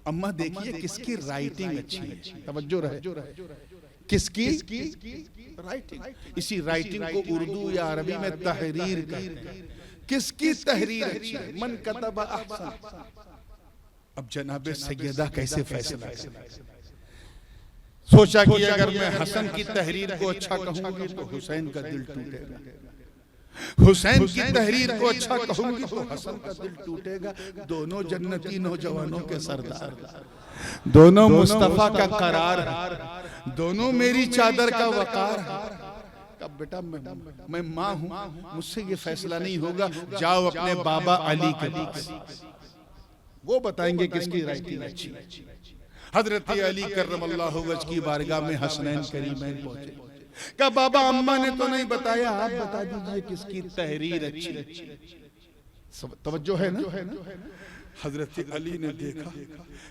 अम्मा देखिए किसकी राइटिंग अच्छी है, तवज्जो रहे, किसकी राइटिंग, इसी राइटिंग को उर्दू या अरबी में तहरीर कहते हैं, किसकी तहरीर अच्छी है, मन कतब अहसन। अब जनाब सैयदा कैसे फैसला सोचा कि अगर मैं हसन की तहरीर को अच्छा कहूंगी तो हुसैन का दिल टूटेगा, हुसैन की तहरीर को अच्छा कहूंगी तो हसन का दिल टूटेगा। दोनों जन्नती नौजवानों के सरदार, दोनों मुस्तफा का करार, दोनों मेरी चादर का वकार। कब बेटा मैं माँ हूँ, मुझसे ये फैसला नहीं होगा, जाओ अपने बाबा अली के पास, वो बताएंगे किसकी राइटिंग अच्छी है। हजरत अली करमल्लाहु वजह की बारगाह में हसनैन करीमैन पहुंचे, कहा बाबा अम्मा ने तो नहीं बताया, आप बता दीजिए किसकी तहरीर अच्छी है। तवज्जो है ना। हजरत अली ने देखा,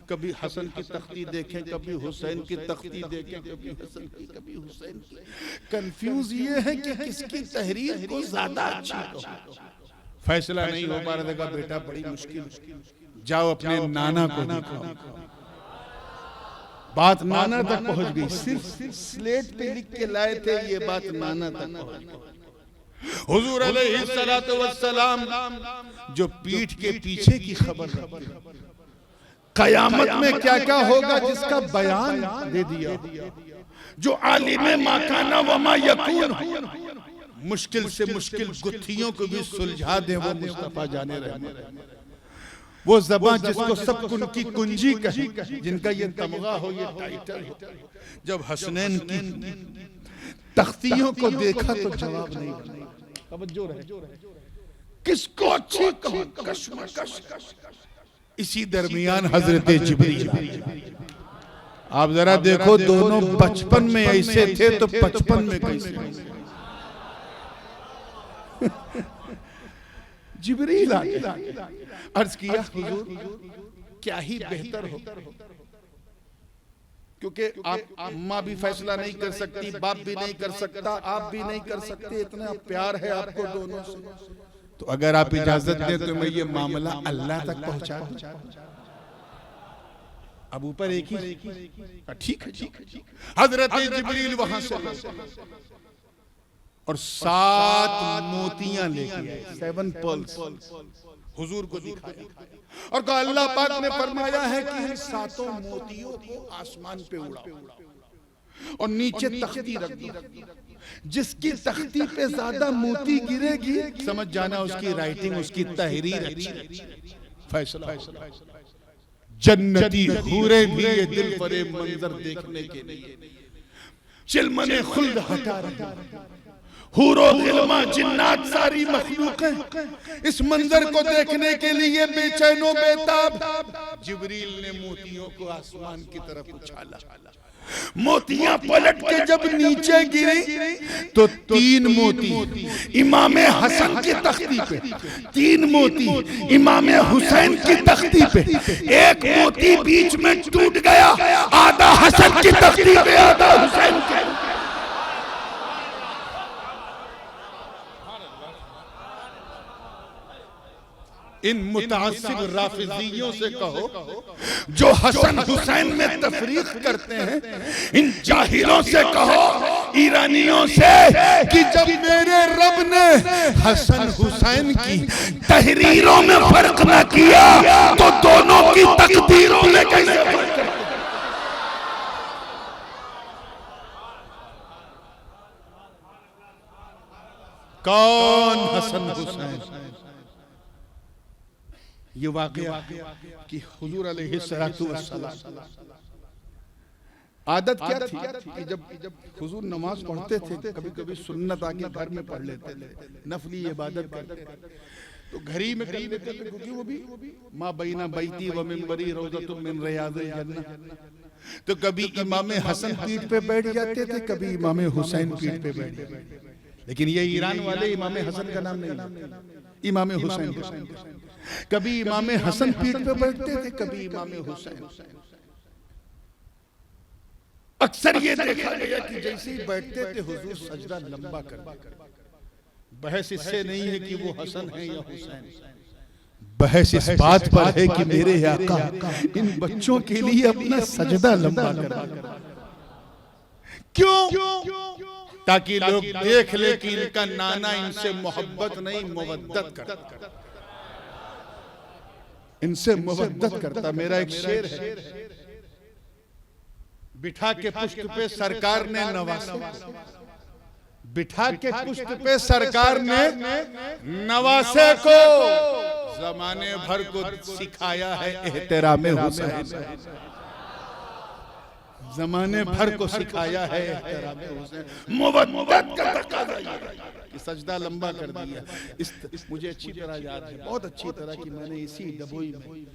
कभी हसन की तख्ती देखें, कभी हुसैन की तख्ती देखें, कभी हसन की कभी हुसैन की, कंफ्यूज ये है कि किसकी तहरीर को ज्यादा अच्छी कहो। फैसला नहीं हो पा रहा था। बेटा बड़ी मुश्किल, जाओ अपने नाना को दिखाओ। बात नाना तक पहुंच गई, सिर्फ स्लेट पे लिख के लाए थे, ये बात नाना तक पहुंच गई। हुजूर अलैहिस्सलातु वस्सलाम जो पीठ के पीछे की खबर कयामत में क्या क्या होगा जिसका बयान दे दिया, जो आलिम माकाना वमा यकून, मुश्किल से मुश्किल गुत्थियों को भी सुलझा दे, वो मुस्तफा जाने रहने। वो ज़बान जिसको सब की कुंजी कहे, जिनका ये तमगा हो, ये टाइटल हो, जब हसनैन की तख्तियों को देखा तो जवाब नहीं बना। तवज्जो रहे, किसको अच्छी कहो, कशमकश। इसी दरमियान हजरत जिब्रील, आप जरा देखो, दोनों बचपन में ऐसे थे तो 55 में कैसे। जिब्रील अर्ज किया, हुजूर क्या ही बेहतर हो, क्योंकि आप अम्मा भी फैसला नहीं कर सकती, बाप भी नहीं कर सकता, आप भी नहीं कर सकते, इतना प्यार है आपको दोनों से, तो अगर आप इजाजत दें तो मैं ये मामला अल्लाह तक पहुंचा दूं। अब ऊपर एक ही, ठीक है। हजरत जिब्रील वहां से और 7 मोतियां लेके आए, 7 पर्ल्स, हुजूर को दिखाया और कहा अल्लाह पाक ने फरमाया है कि इन 7 मोतियों को आसमान पे उड़ाओ और नीचे तख्ती रख दो, जिसकी तख्ती पे ज्यादा मोती गिरेगी समझ जाना उसकी राइटिंग, उसकी तहरीर अच्छी। फैसला, जन्नती हूरे भी ये दिल फरेब मंजर देखने के लिए चिलमने खुल्द हटा रहे, हूरो गिलमा जिन्नात सारी मखलूकें इस मंजर को देखने के लिए बेचैनो बेताब। जिब्रील ने मोतियों को आसमान की तरफ उछाला, मोतियां पलट के जब नीचे गिरी तो 3 मोती इमाम हसन की तख्ती पे, 3 मोती इमाम हुसैन की तख्ती पे, एक मोती बीच में टूट गया, आधा हसन की तख्ती पे, आधा हुसैन की। इन मुतासिब राफिजियों से कहो जो हसन हुसैन में तफरीक करते हैं, इन जाहिलों से कहो, ईरानियों से, कि जब मेरे रब ने हसन हुसैन की तहरीरों में फर्क न किया तो दोनों की तकदीरों में कैसे फर्क। कौन हसन हुसैन? ये वाक़या कि हुजूर अलैहिस्सलातु वस्सलाम आदत क्या थी कि जब हुजूर नमाज पढ़ते थे, कभी कभी सुन्नत आके घर में पढ़ लेते थे, नफली इबादत करते तो घर ही में कर लेते थे, क्योंकि वो भी माँ बैना बैती व मिंबरी रौज़तुम मिन रियादिल जन्नह। तो कभी इमाम हसन पीठ पे बैठ जाते थे, कभी इमाम हुसैन पीठ पे बैठ जाते थे। लेकिन ये ईरान वाले इमाम हसन का नाम नहीं, इमाम हुसैन। कभी इमाम हसन पीठ पे बैठते थे, कभी इमाम हुसैन। अक्सर ये देखा गया कि जैसे ही बैठते थे हुजूर सजदा लंबा कर। बहस इससे नहीं है कि वो हसन है या हुसैन, बहस इस बात पर है कि मेरे आका इन बच्चों के लिए अपना सजदा लंबा कर। क्यों? ताकि लोग देख ले कि इनका नाना इनसे मोहब्बत नहीं मोहब्बत करता, इनसे मोहब्बत करता। मेरा एक शेर है, बिठा के पुष्ट पे सरकार ने नवासे, बिठा के पुष्ट पे सरकार ने नवासे को जमाने भर को सिखाया है एहतराम हुसैन, जमाने भर को सिखाया है एहतराम हुसैन। मोहब्बत का तकाजा कि सजदा लंबा कर दिया। मुझे अच्छी तरह याद है, बहुत अच्छी तरह कि मैंने इसी डबोई में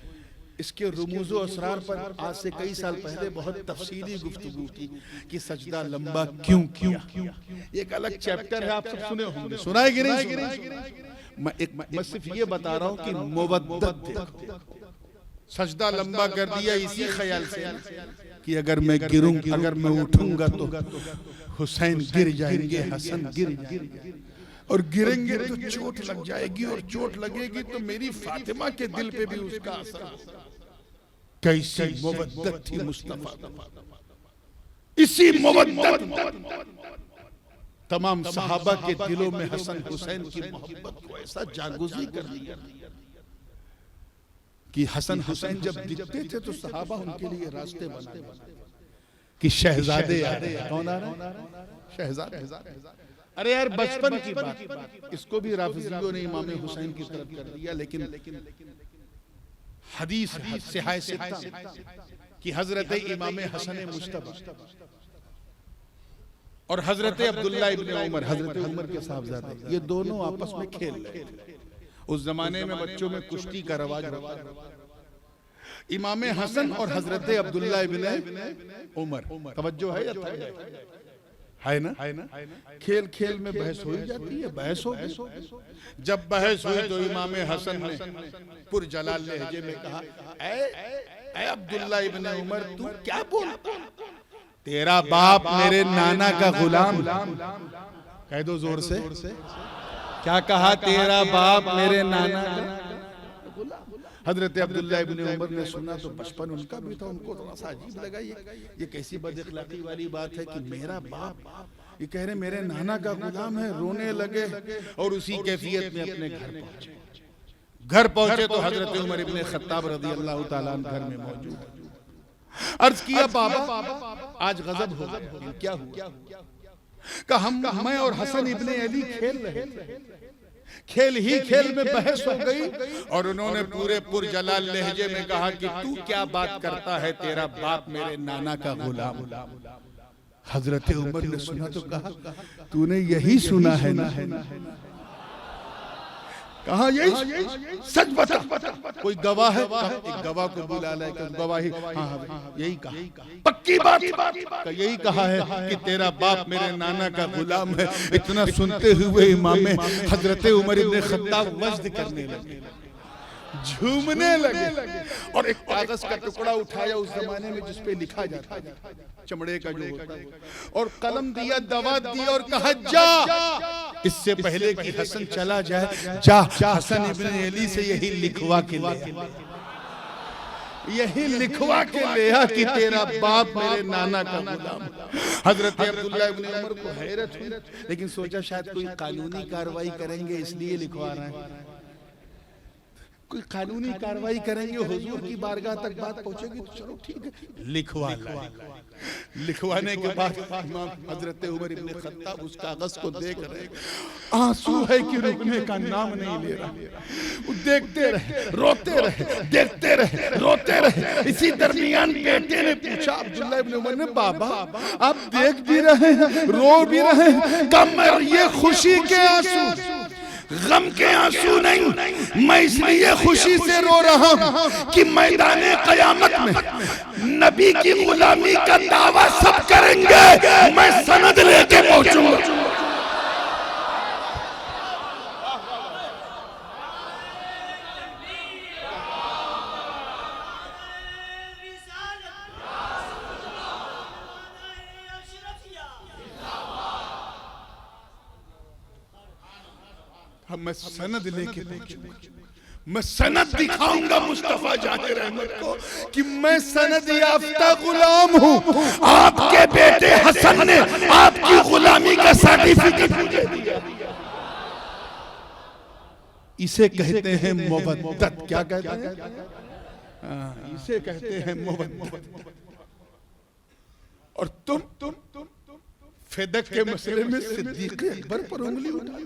इसके रुमूज़ो असरार पर आज से कई साल पहले बहुत तफसीली गुफ्तगू की कि सजदा लंबा क्यों किया। एक अलग चैप्टर है, आप सब सुने होंगे, सुना है कि नहीं? मैं सिर्फ ये बता रहा हूँ कि मोहब्बत, सजदा लंबा कर दिया इसी ख्याल से कि अगर मैं गिरूं, अगर मैं उठूंगा तो हुसैन गिर जाएंगे, हसन गिर जाएंगे, और गिरेंगे तो चोट लग जाएगी, और चोट लगेगी तो मेरी फातिमा के दिल पे भी उसका असर होगा। कैसी मोहब्बत थी मुस्तफा, इसी मोहब्बत तमाम सहाबा के दिलों में हसन हुसैन की मोहब्बत को ऐसा जागुज़ी कर दिया कि हसन हुसैन जब दिखते थे तो सहाबा उनके लिए रास्ते बना कि शहजादे आ रहे हैं। कौन आ रहे हैं? शहजादे। अरे यार बचपन की बात, इसको भी राफिजियों ने इमाम हुसैन की तरफ कर दिया। लेकिन हदीस सिहाह सित्ता कि हजरत इमाम हसन मुज्तबा और हजरत अब्दुल्ला इब्न उमर, हजरत उमर के साहबजादे, ये दोनों आपस में खेल रहे थे। उस जमाने में बच्चों में कुश्ती का रवाज रहा। इमाम हसन और हजरत अब्दुल्ला इब्न उमर, तवज्जो है या है ना? खेल खेल में बहस हो जाती है, बहस हो गई। जब बहस हुई तो इमाम हसन ने पुरजलाल लहजे में कहा, ऐ अब्दुल्ला इब्न उमर, तू क्या बोलता? तेरा बाप मेरे नाना का गुलाम। कह दो जोर से, क्या कहा? तेरा बाप मेरे नाना का गुलाम। हजरत अब्दुल्ला इब्न उमर ने सुना तो बचपन उनका भी था, उनको थोड़ा सा अजीब लगा। ये कैसी बदअखलाकी वाली बात है कि मेरा बाप, ये कह रहे मेरे नाना का गुलाम है। रोने लगे और उसी कैफियत में अपने घर पहुंचे तो हजरत उमर इब्न खत्ताब रज़ियल्लाहु ताला अन्हु घर में मौजूद। अर्ज किया, बाबा आज गजब हो गया। क्या हुआ? कहा मैं और हसन इब्ने अली खेल रहे थे, खेल ही खेल में बहस हो गई और उन्होंने पूरे पुरजलाल लहजे में कहा कि तू क्या बात करता है, तेरा बाप मेरे नाना का गुलाम। हजरत उमर ने सुना तो कहा, तूने यही सुना है ना? कहा यही, सच बता, कोई गवाह है? एक गवाह को बुला लाए, गवाही। हाँ, यही कहा, पक्की बात, यही कहा है कि तेरा बाप मेरे नाना का गुलाम है। इतना सुनते हुए इमाम हजरत उमर इब्न खत्ताब वज्द करने लगे, झूमने लगे और एक कागज का टुकड़ा उठाया उस जमाने में जिस पे लिखा जाता है, चमड़े का जो होता है, और कलम दिया, दवा दी और कहा जा, इससे पहले कि हसन चला जाए, जा हसन इब्न अली से यही लिखवा के ले, यही लिखवा के ले आ कि तेरा बाप मेरे नाना का गुलाम। हजरत अब्दुल्ला इब्न उमर को हैरत हुई, लेकिन सोचा शायद कोई कानूनी कार्रवाई करेंगे इसलिए लिखवा रहे हैं। कोई कानूनी कार्रवाई करेंगे, हुजूर की बारगाह तक बात पहुंचेगी तो चलो ठीक है, लिखवा लाए। लिखवाने के बाद इमाम हजरत उमर इब्न खत्ताब उस कागज को देख रहे, आंसू है कि रुकने का नाम नहीं ले रहा। वो देखते रहे, रोते रहे, देखते रहे, रोते रहे। इसी दरमियान बेटे ने पूछा, अब्दुल्ला इब्न उमर ने, बाबा आप देख भी रहे हैं, रो भी रहे हैं, कम ये खुशी के आंसू, गम के आंसू नहीं, मैं इसलिए खुशी से रो रहा हूं कि मैदाने कयामत में नबी की गुलामी का दावा सब करेंगे, मैं सनद लेके पहुंचूंगा। अब मैं सनद लेके पहुंचूंगा, मैं सनद दिखाऊंगा मुस्तफा जाने रहमत को कि मैं सनद याफ्ता गुलाम हूं। आपके बेटे हसन ने आपकी गुलामी का सर्टिफिकेट मुझे दिया। इसे कहते हैं मोहब्बत। क्या कहते हैं? इसे कहते हैं मोहब्बत। और तुम फेदक के मसले में सिद्दीक अकबर पर उंगली उठाई।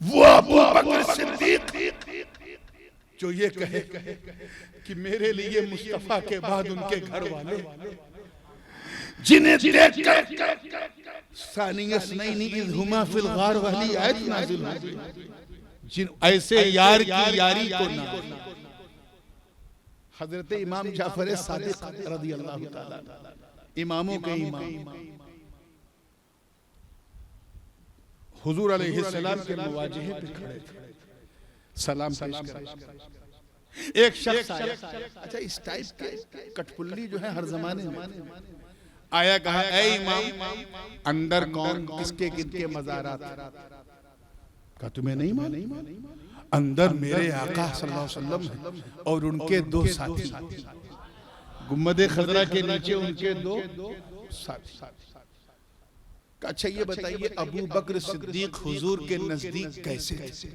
वो अबू बकर सिद्दीक जो ये कहे कि मेरे लिए मुस्तफा के बाद उनके घर वाले जिन्हें देखकर सानियस नहीं इज़ हुमा फिल गार वाली आयत नाज़िल हुई, जिन ऐसे यार की यारी को ना। हजरत इमाम जाफर सादिक रज़ियल्लाहु ताला इमामों के इमाम हुजूर अलैहिस्सलाम के मुवाजहे पे खड़े थे, सलाम पेश कर। एक शख्स आया, अच्छा इस टाइप के कठपुल्ली जो है हर जमाने में आया, कहा ऐ इमाम अंदर कौन किसके किनके मज़ारात? कहा तुम्हें नहीं मालूम? अंदर मेरे आका सल्लल्लाहु अलैहि वसल्लम और उनके दो साथी, गुम्बद खजरा के नीचे उनके दो साथी। अच्छा ये बताइए अबू बकर सिद्दीक हुजूर के नजदीक कैसे थे?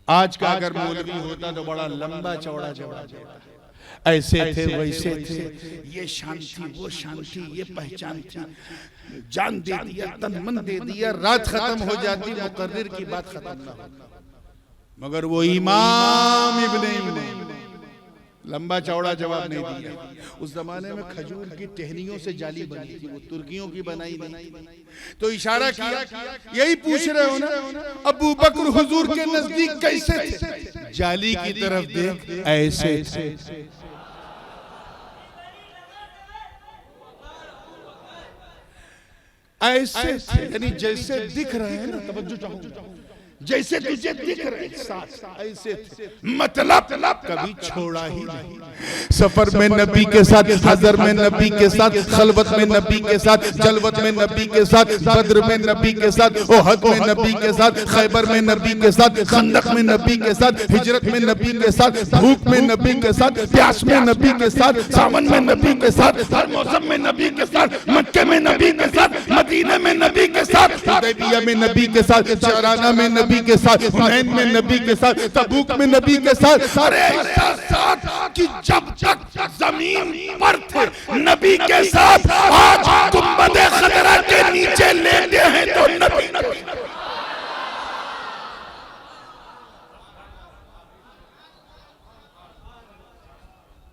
आज का अगर मौलवी होता तो बड़ा लंबा चौड़ा जवाब देता, ऐसे थे वैसे थे, ये शांति वो शांति, ये पहचान थी, जान दे दिया, तन मन दे दिया, रात खत्म हो जाती, मुकर्रिर की बात खत्म ना हो। मगर वो इमाम इब्ने लंबा चौड़ा जवाब नहीं दिया। उस जमाने में खजूर की टहनियों से जाली बनी थी, वो तुर्कियों की बनाई नहीं। तो इशारा किया, यही पूछ रहे हो ना अबू बकर हुजूर के नजदीक कैसे थे? जाली की तरफ देख, ऐसे थे। ऐसे थे यानी जैसे दिख रहे हैं ना, तवज्जो चाहूंगा, जैसे तुझे दिख रहे साथ ऐसे थे। मतलब कभी छोड़ा ही नहीं। सफर में नबी के साथ, हजर में नबी के साथ, खलवत में नबी के साथ, जलवत में नबी के साथ, बद्र में नबी के साथ, ओहद में नबी के साथ, खैबर में नबी के साथ, खंदक में नबी के साथ, हिजरत में नबी के साथ, भूख में नबी के साथ, प्यास में नबी के साथ, सावन में नबी के साथ, हर मौसम में नबी के साथ, मक्के में नबी के साथ, मदीने में नबी के साथ, हुदैबिया में नबी के साथ, जराना में नबी के साथ, हुनैन में नबी के साथ, तबूक में नबी के साथ। अरे ऐसा साथ कि जब तक जमीन पर थे नबी के साथ, आज गुंबद खतरा के नीचे लेटे हैं तो नबी।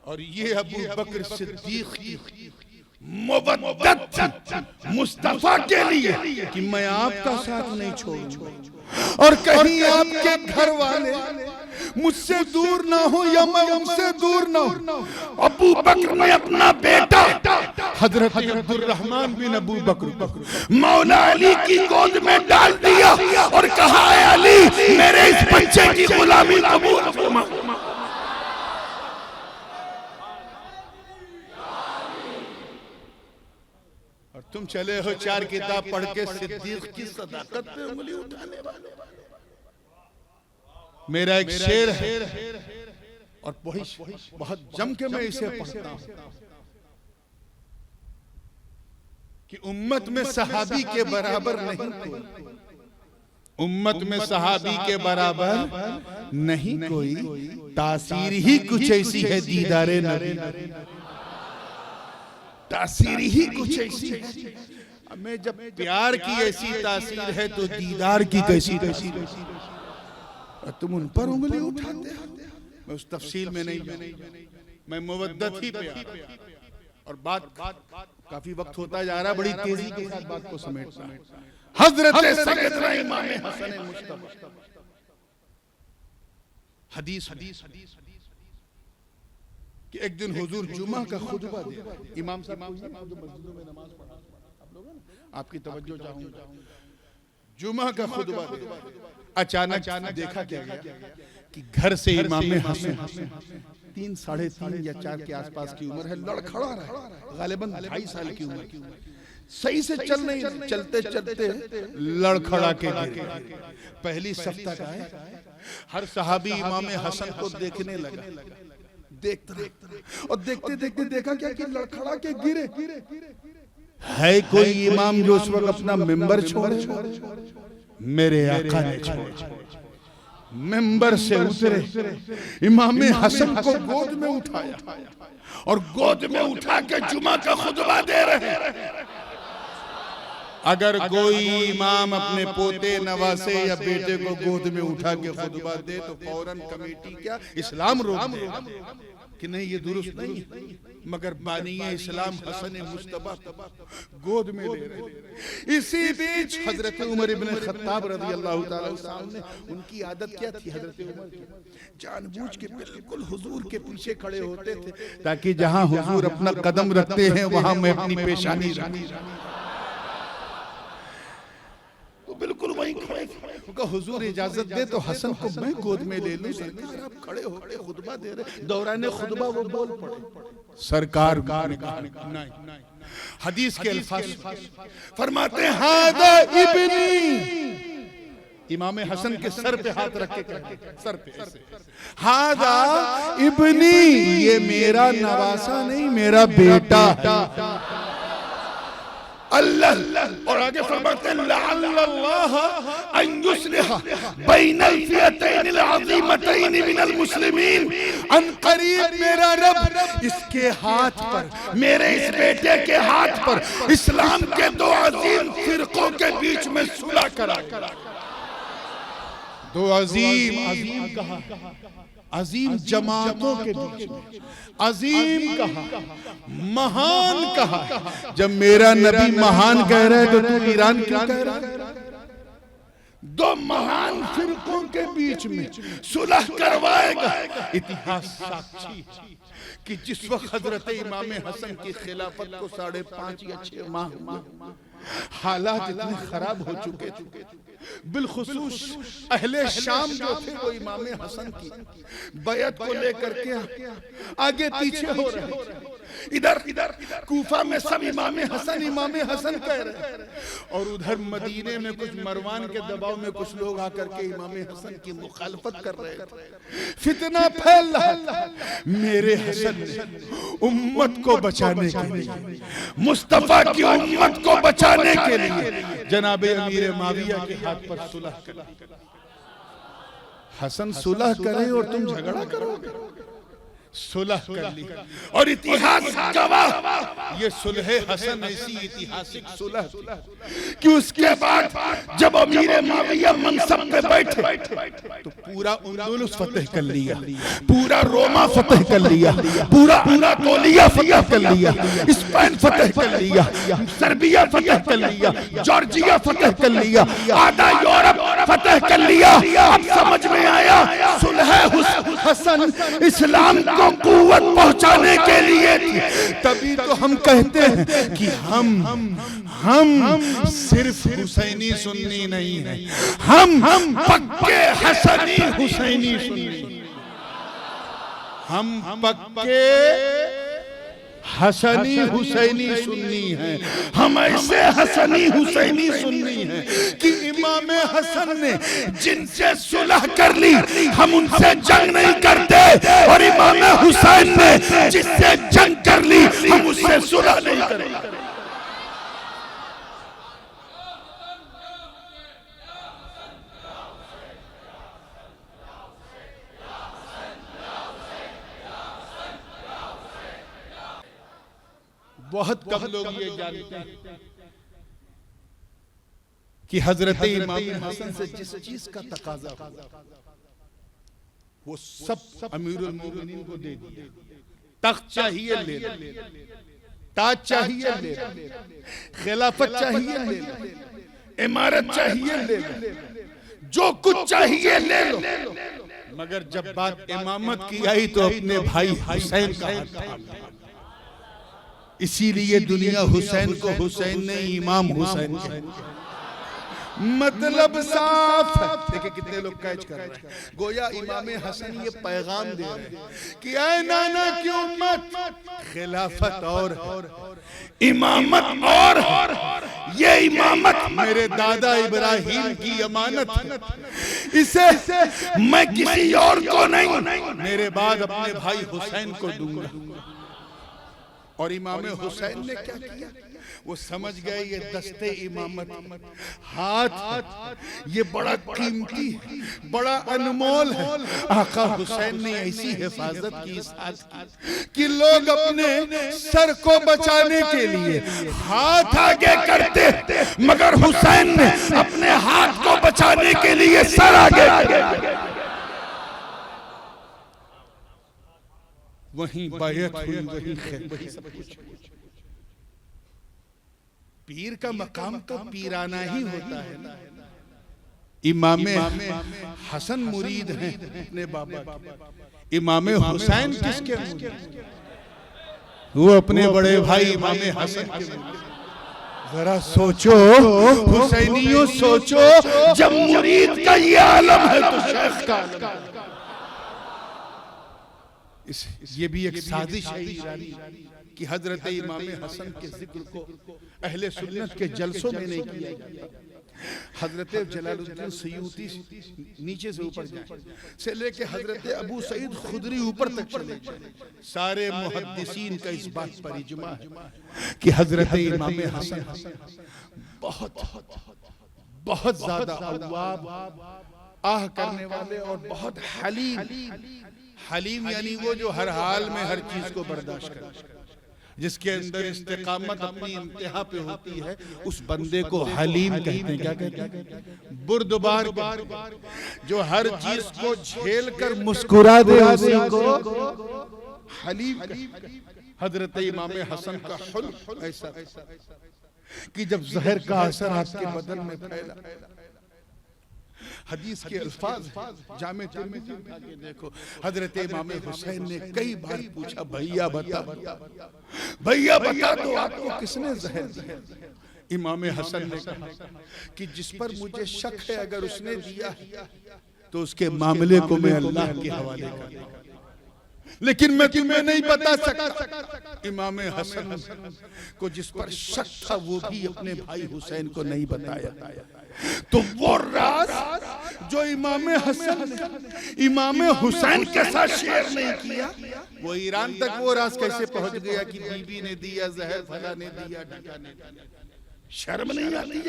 और ये अबू बकर सिद्दीक की मुवद्दत मुस्तफा के लिए कि मैं आपका साथ नहीं छोड़ूंगा और कहीं आपके घर वाले मुझसे दूर ना हो या मैं उनसे दूर ना हो। अबू बकर ने अपना बेटा हजरत अब्दुर्रहमान बिन अबू बकर मौला अली की गोद में डाल दिया और कहा है अली मेरे इस बच्चे की गुलामी कबूल फरमा। और तुम चले हो चार किताब पढ़ के सिद्दीक की सदाकत पे उंगली उठाने वाले। मेरा एक शेर है और बहुत जम के मैं इसे पढ़ता हूं कि उम्मत में सहाबी के बराबर नहीं कोई, उम्मत में सहाबी के बराबर नहीं कोई, तासीर ही कुछ ऐसी है दीदारे नबी, तासीर ही कुछ ऐसी है। हमें जब प्यार की ऐसी तासीर है तो दीदार की कैसी तासीर है। तुम उन पर उंगली उठाते हो। मैं उस तफसील में नहीं, मैं मुवद्दत ही पे और बात काफी वक्त होता जा रहा, बड़ी तेजी के साथ बात को समेटता है। हजरत सैयदना इमाम हसन मुस्तफा हदीस कि एक दिन हुजूर जुमा का खुतबा दिया। इमाम साहब जो मस्जिदों में नमाज पढ़ा आप लोग आपकी तवज्जो चाहूंगा। जुमा का खुतबा दिया, अचानक देखा क्या गया कि घर से इमाम हसन 3, 3.5 या 4 के आसपास की उम्र है, लड़खड़ा रहा है, गालिबन 2.5 साल की उम्र, सही से चल नहीं, चलते चलते लड़खड़ा के गिरे। पहली सफ तक आए, हर सहाबी इमाम हसन को देखने लगा, देखता और देखते देखते देखा क्या कि लड़खड़ा के गिरे। है कोई इमाम जो उस वक्त अपना मिंबर छोड़े? मेरे आका ने छोड़ा। मिंबर से उतरे, इमाम हसन को गोद में उठाया और गोद में उठा के जुमा का खुतबा दे रहे हैं। अगर कोई इमाम अपने पोते नवासे या बेटे को गोद में उठा के खुतबा दे तो फौरन कमेटी क्या इस्लाम रोक दे कि नहीं, ये दुरुस्त नहीं है। मगर बानिए इस्लाम हसन मुस्तफा गोद में ले रहे। इसी बीच हजरत उमर इब्न खत्ताब रज़ी अल्लाह ताला सामने, उनकी आदत क्या थी हजरत उमर की, जानबूझ के बिल्कुल हुजूर के पीछे खड़े होते थे ताकि जहां हुजूर अपना कदम रखते हैं वहां मैं अपनी पेशानी रखूं। तो बिल्कुल वहीं खड़े थे। हुजूर इजाजत दे तो हसन को मैं गोद में ले लूं। सरकार आप खड़े हो गए, खुतबा दे रहे, दौरान खुतबा वो बोल पड़े। सरकार नहीं, हदीस के अल्फाज फरमाते हैं हादा इब्नी, इमाम हसन के सर पे हाथ रख के, सर पे ऐसे, हादा इब्नी, ये मेरा नवासा नहीं, मेरा बेटा है। अल्लाह और आगे फरमाते हैं लअल्लाह अन युस्लिह बैनल फियतैन अज़ीमतैन मिनल मुस्लिमीन, अन करीब मेरा रब इसके हाथ पर, मेरे इस बेटे के हाथ पर इस्लाम के दो अजीम फिरकों के बीच में सुलह करा। दो अजीम कहा, अजीम जमातों के बीच में, अजीम कहा, महान कहा। जब मेरा नबी महान कह रहा है तो तू ईरान क्यों कह रहा है? दो महान फिरकों के बीच में सुलह करवाएगा। इतिहास साक्षी कि जिस वक्त हजरत इमाम हसन की खिलाफत को 5.5 या 6 माह हुआ, हालात इतने खराब हो चुके थे, बिलखुसूस अहले शाम जो थे वो इमाम हसन की बैत को लेकर के आगे पीछे हो रहे हैं। इधर कूफा में सब इमाम हसन कह रहे हैं और उधर मदीने में कुछ मरवान के दबाव में कुछ लोग आकर के इमाम हसन की मुखालफत कर रहे थे। फितना फैल रहा। मेरे हसन ने उम्मत को बचाने के लिए, मुस्तफा की उम्मत को बचाने के लिए जनाबे अमीर माविया के हाथ पर सुलह कर। हसन सुलह करे और तुम झगड़ा करोगे? सुलह कर ली और इतिहास गवाह, ये सुलह हसन ऐसी ऐतिहासिक सुलह कि उसके बाद जब अमीर माविया मनसब पे बैठे तो पूरा अंदुलुस फतेह कर लिया, पूरा रोमा फतेह कर लिया, पूरा अनातोलिया फतेह कर लिया, स्पेन फतेह कर लिया, सर्बिया फतेह कर लिया, जॉर्जिया फतेह कर लिया, आधा यूरोप फतेह कर लिया। अब समझ में आया सुलह हसन इस्लाम को कुव्वत पहुंचाने के लिए थी। तभी तो हम कहते हैं कि हम सिर्फ हुसैनी सुन्नी नहीं है, हम पक्के हसनी हुसैनी सुन्नी, हम पक्के हसनी हुसैनी सुन्नी है। हम ऐसे हसनी हुसैनी सुन्नी हैं कि इमाम हसन ने जिनसे सुलह कर ली हम उनसे जंग नहीं करते, और इमाम हुसैन ने जिससे जंग कर ली हम उससे सुलह नहीं करते। बहुत कम लोग ये जानते हैं कि हजरत इमाम हसन से जिस चीज का तकाजा वो सब अमीरुल मोमिनीन को दे दिया। तख्त चाहिए ले लो, ताज चाहिए ले लो, खिलाफत चाहिए ले लो, इमारत चाहिए ले लो, जो कुछ चाहिए ले लो। मगर जब बात इमामत की आई तो अपने भाई हुसैन का हाथ थामा। इसीलिए दुनिया हुसैन को हुसैन ने इमाम हुसैन मतलब साफ है। देखिए कितने लोग कैच कर रहे हैं। गोया इमाम हसन ये पैगाम दे रहे हैं कि ऐ नाना की उम्मत, खिलाफत और इमामत और ये इमामत मेरे दादा इब्राहिम की अमानत है, इसे मैं किसी और को नहीं, मेरे बाद अपने भाई हुसैन को दूंगा। और इमाम हुसैन ने क्या किया? वो समझ गए ये दस्ते इमामत, हाथ ये बड़ा कीमती है, बड़ा अनमोल है। आका हुसैन ने ऐसी हिफाजत की इस हाथ की कि लोग अपने सर को बचाने के लिए हाथ आगे करते, मगर हुसैन ने अपने हाथ को बचाने के लिए सर आगे। वहीं बायत हुई, वहीं सब कुछ। पीर का मकाम तो पीराना ही होता है ना। इमाम हसन मुरीद हैं अपने बाबा के, इमाम हुसैन किसके मुरीद? वो अपने बड़े भाई इमाम हसन के मुरीद। जरा सोचो हुसैनियों, सोचो, जब मुरीद का ये आलम है तो शेख का ये भी एक साजिश है ईरानी कि हजरत इमाम हसन के जिक्र को अहले सुन्नत के जलसों में नहीं किया जाता। हजरत जलालुद्दीन सयूती नीचे से ऊपर जाए से लेके हजरत अबू सईद खुदरी ऊपर तक चले जाए, सारे मुहद्दिसीन का इस बात पर इजमा है कि हजरत इमाम हसन बहुत ज्यादा अव्वाब, आह करने वाले और बहुत हलीम यानी वो जो हर हाल में हर चीज को बर्दाश्त करे, जिसके अंदर इस्तिकामत अपनी इंतहा पे होती है, उस बंदे को हलीम कहते हैं। क्या कहते हैं? बुर्दबार, जो हर चीज को झेल कर मुस्कुरा दे उसी को हलीम। हजरत इमाम हसन का हुल्क ऐसा कि जब जहर का असर आपके बदन में फैला, हदीस के अल्फाज जामे तिर्मिज़ी उठा के देखो, हजरत इमाम हुसैन ने कई बार पूछा, भैया बता दो आपको किसने जहर दिया? इमाम हसन ने कहा कि जिस पर मुझे शक है अगर उसने दिया तो उसके मामले को मैं अल्लाह के हवाले कर दूंगा, लेकिन मैं तुम्हें नहीं बता सकता। इमाम हसन को जिस पर शक था वो भी अपने भाई हुसैन को नहीं बताया। तो वो राज जो इमाम हुसैन के साथ शेयर नहीं किया, वो ईरान तक वो राज कैसे पहुंच गया कि बीबी ने दिया जहर, फला ने दिया, ढका ने दिया। शर्म नहीं आती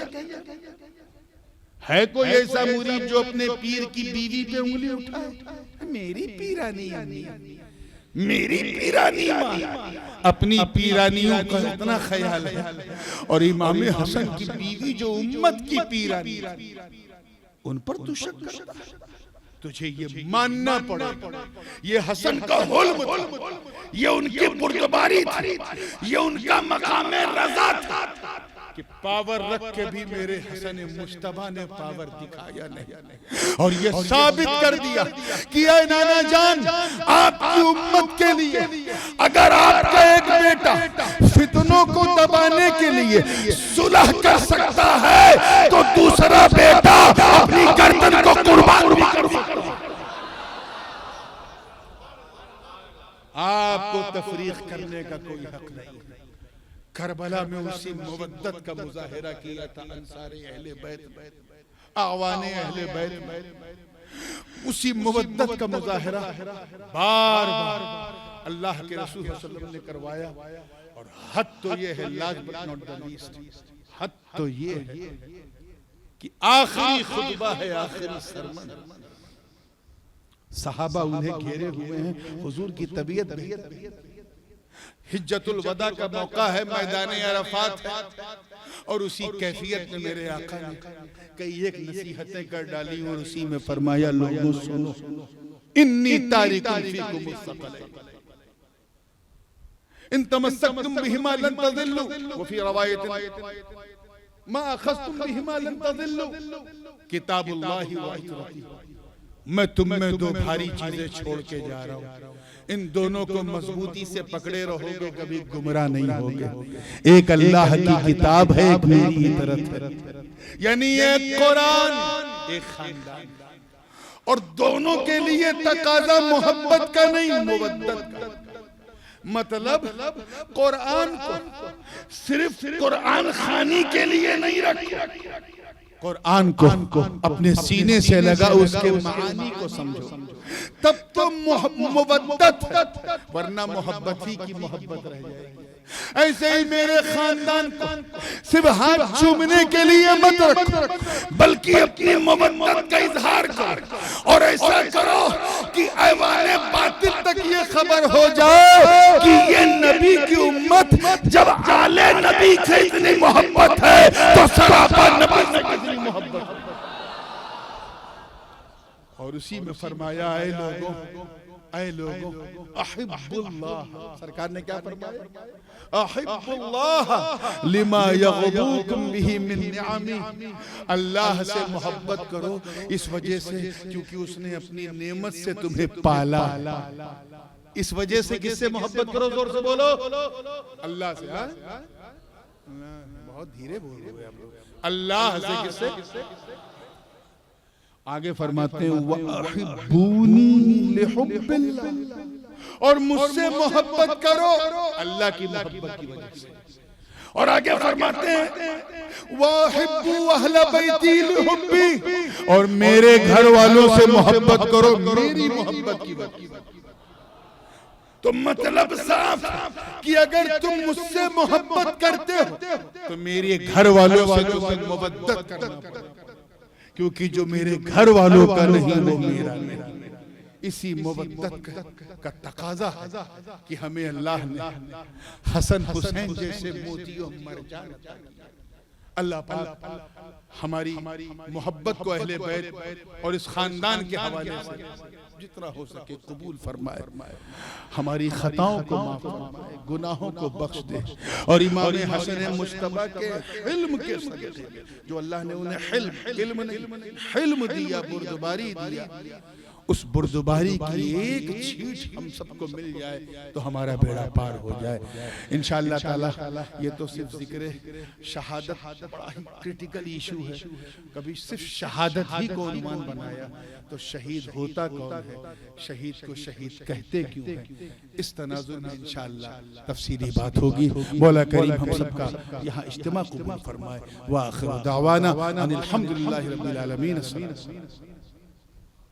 है कोई ऐसा मुरीद जो अपने पीर की बीवी पे उंगली उठाए? मेरी पीरानी अम्मी, मेरी पीरानी माँ, अपनी पीरानियों का इतना ख्याल है। और इमाम हसन की बीवी जो उम्मत की पीरानी, उन पर तू शक करता है? तुझे ये मानना पड़ेगा ये हसन का हुल्म, ये उनकी बुर्दबारी थी, ये उनका मकाम रज़ा था कि पावर रख के भी मेरे हसन मुश्तबा ने पावर दिखाया नहीं। और ये साबित कर दिया कि ऐ नाना जान, आपकी उम्मत के लिए अगर आपका एक बेटा फितनों को दबाने के लिए सुलह कर सकता है तो दूसरा बेटा अपनी गर्दन को कुर्बान भी कर सकता है। आपको तफरीक करने का कोई हक नहीं। करबला में उसी मुवद्दत का मुजाहिरा किया था अंसारे अहले बैत, आवाने अहले बैत, उसी मुवद्दत का मुजाहिरा बार बार अल्लाह के रसूल सल्लल्लाहु अलैहि वसल्लम ने करवाया। और हद तो ये है, last but not the least, हद तो ये है कि आखिरी खुतबा है, आखिरी सरमन, सहाबा उन्हें घेरे हुए हैं, हुजूर की तबीयत हिज्जतुल वदा का मौका है, मैदान अरफात है, और उसी कैफियत में मेरे आका ने कई एक नसीहतें कर डाली और उसी में फरमाया, लोगों सुनो, इन्नी तारिकुन फीकुम मुस्तक़लैन, इन तमस्सकतुम बिहिमा लन तज़िल्लु, व फी रवायतिन मा अखज़तुम बिहिमा लन तज़िल्लु, किताबुल्लाहि व इतरती। मैं तुम में दो भारी चीजें छोड़ के जा रहा हूँ, इन दोनों को मजबूती से पकड़े रहोगे, कभी गुमराह नहीं होगे। एक अल्लाह की किताब है, एक मेरी इतरत है। यानी एक कुरान एक खानदान, और दोनों के लिए तकाजा मोहब्बत का नहीं मोहब्बत का। मतलब कुरान को सिर्फ कुरान खानी के लिए नहीं रखो, कुरान को अपने सीने से लगा, उसके मानी को समझो, तब तो मोहब्बत, वरना मोहब्बत ही की मोहब्बत रह जाएगी। ऐसे ही मेरे खानदान को सिर्फ हाथ चूमने के लिए मत रखो, बल्कि अपनी मोहब्बत का इजहार करो, और ऐसा करो कि ऐवाने बातिल तक ये खबर हो जाए कि ये नबी की उम्मत जब आले नबी से इतनी मोहब्बत है तो सरापा नबी से कितनी मोहब्बत है। और उसी में फरमाया, ऐ लोगों अहिब्बुल्लाह, सरकार ने क्या फरमाया, अहिब्बुल्लाह लिमा यग़दूकुम बिही मिन निअमी, अल्लाह से मोहब्बत करो इस वजह से क्योंकि उसने अपनी नेमत से तुम्हें पाला। इस वजह से किससे मोहब्बत करो, जोर से बोलो, अल्लाह से। बहुत धीरे बोल रहे हैं आप लोग। अल्लाह से, किससे? आगे फरमाते हैं वअहिब्बूनी लिहुब्बिल्लाह, और मुझसे मोहब्बत करो अल्लाह की मोहब्बत की वजह से। और आगे फरमाते हैं वअहिब्बू अहले बैती लिहुब्बी, और मेरे घर वालों से मोहब्बत करो मेरी मोहब्बत की वजह से। तो मतलब साफ कि अगर तुम मुझसे मोहब्बत करते हो तो मेरे घर वालों से तुम्हें मोहब्बत करना पड़ेगा, क्योंकि जो मेरे घर वालों का नहीं वो मेरा नहीं। इसी मोहब्बत का तकाजा है कि हमें अल्लाह ने हसन हुसैन जैसे मोतियों मरजान, अल्लाह पाक हमारी मोहब्बत को अहले बैत और इस खानदान के हवाले से जितना हो सके कबूल फरमाए, हमारी खताओं को माफ फरमाए, गुनाहों को बख्श दे, और इमाम हसन मुश्तबा के हिल्म के सदक़े जो अल्लाह ने उन्हें हिल्म दिया, बुर्दबारी दिया, उस बुर्दबारी की एक छींट हम सबको मिल जाए तो हमारा बेड़ा पार हो जाए इंशाअल्लाह ताला। ये तो सिर्फ जिक्र शहादत बड़ा ही क्रिटिकल इशू है, कभी सिर्फ शहादत ही को उन्वान बनाया तो शहीद होता कौन है, शहीद को शहीद कहते क्यों है, इस तनाजुर में इंशाअल्लाह तफसीली बात होगी। मौला करीम हम सबका यहाँ इज्तिमा कबूल फरमाए। व आखिर दावाना अनिल हम्दुलिल्लाहि रब्बिल आलमीन।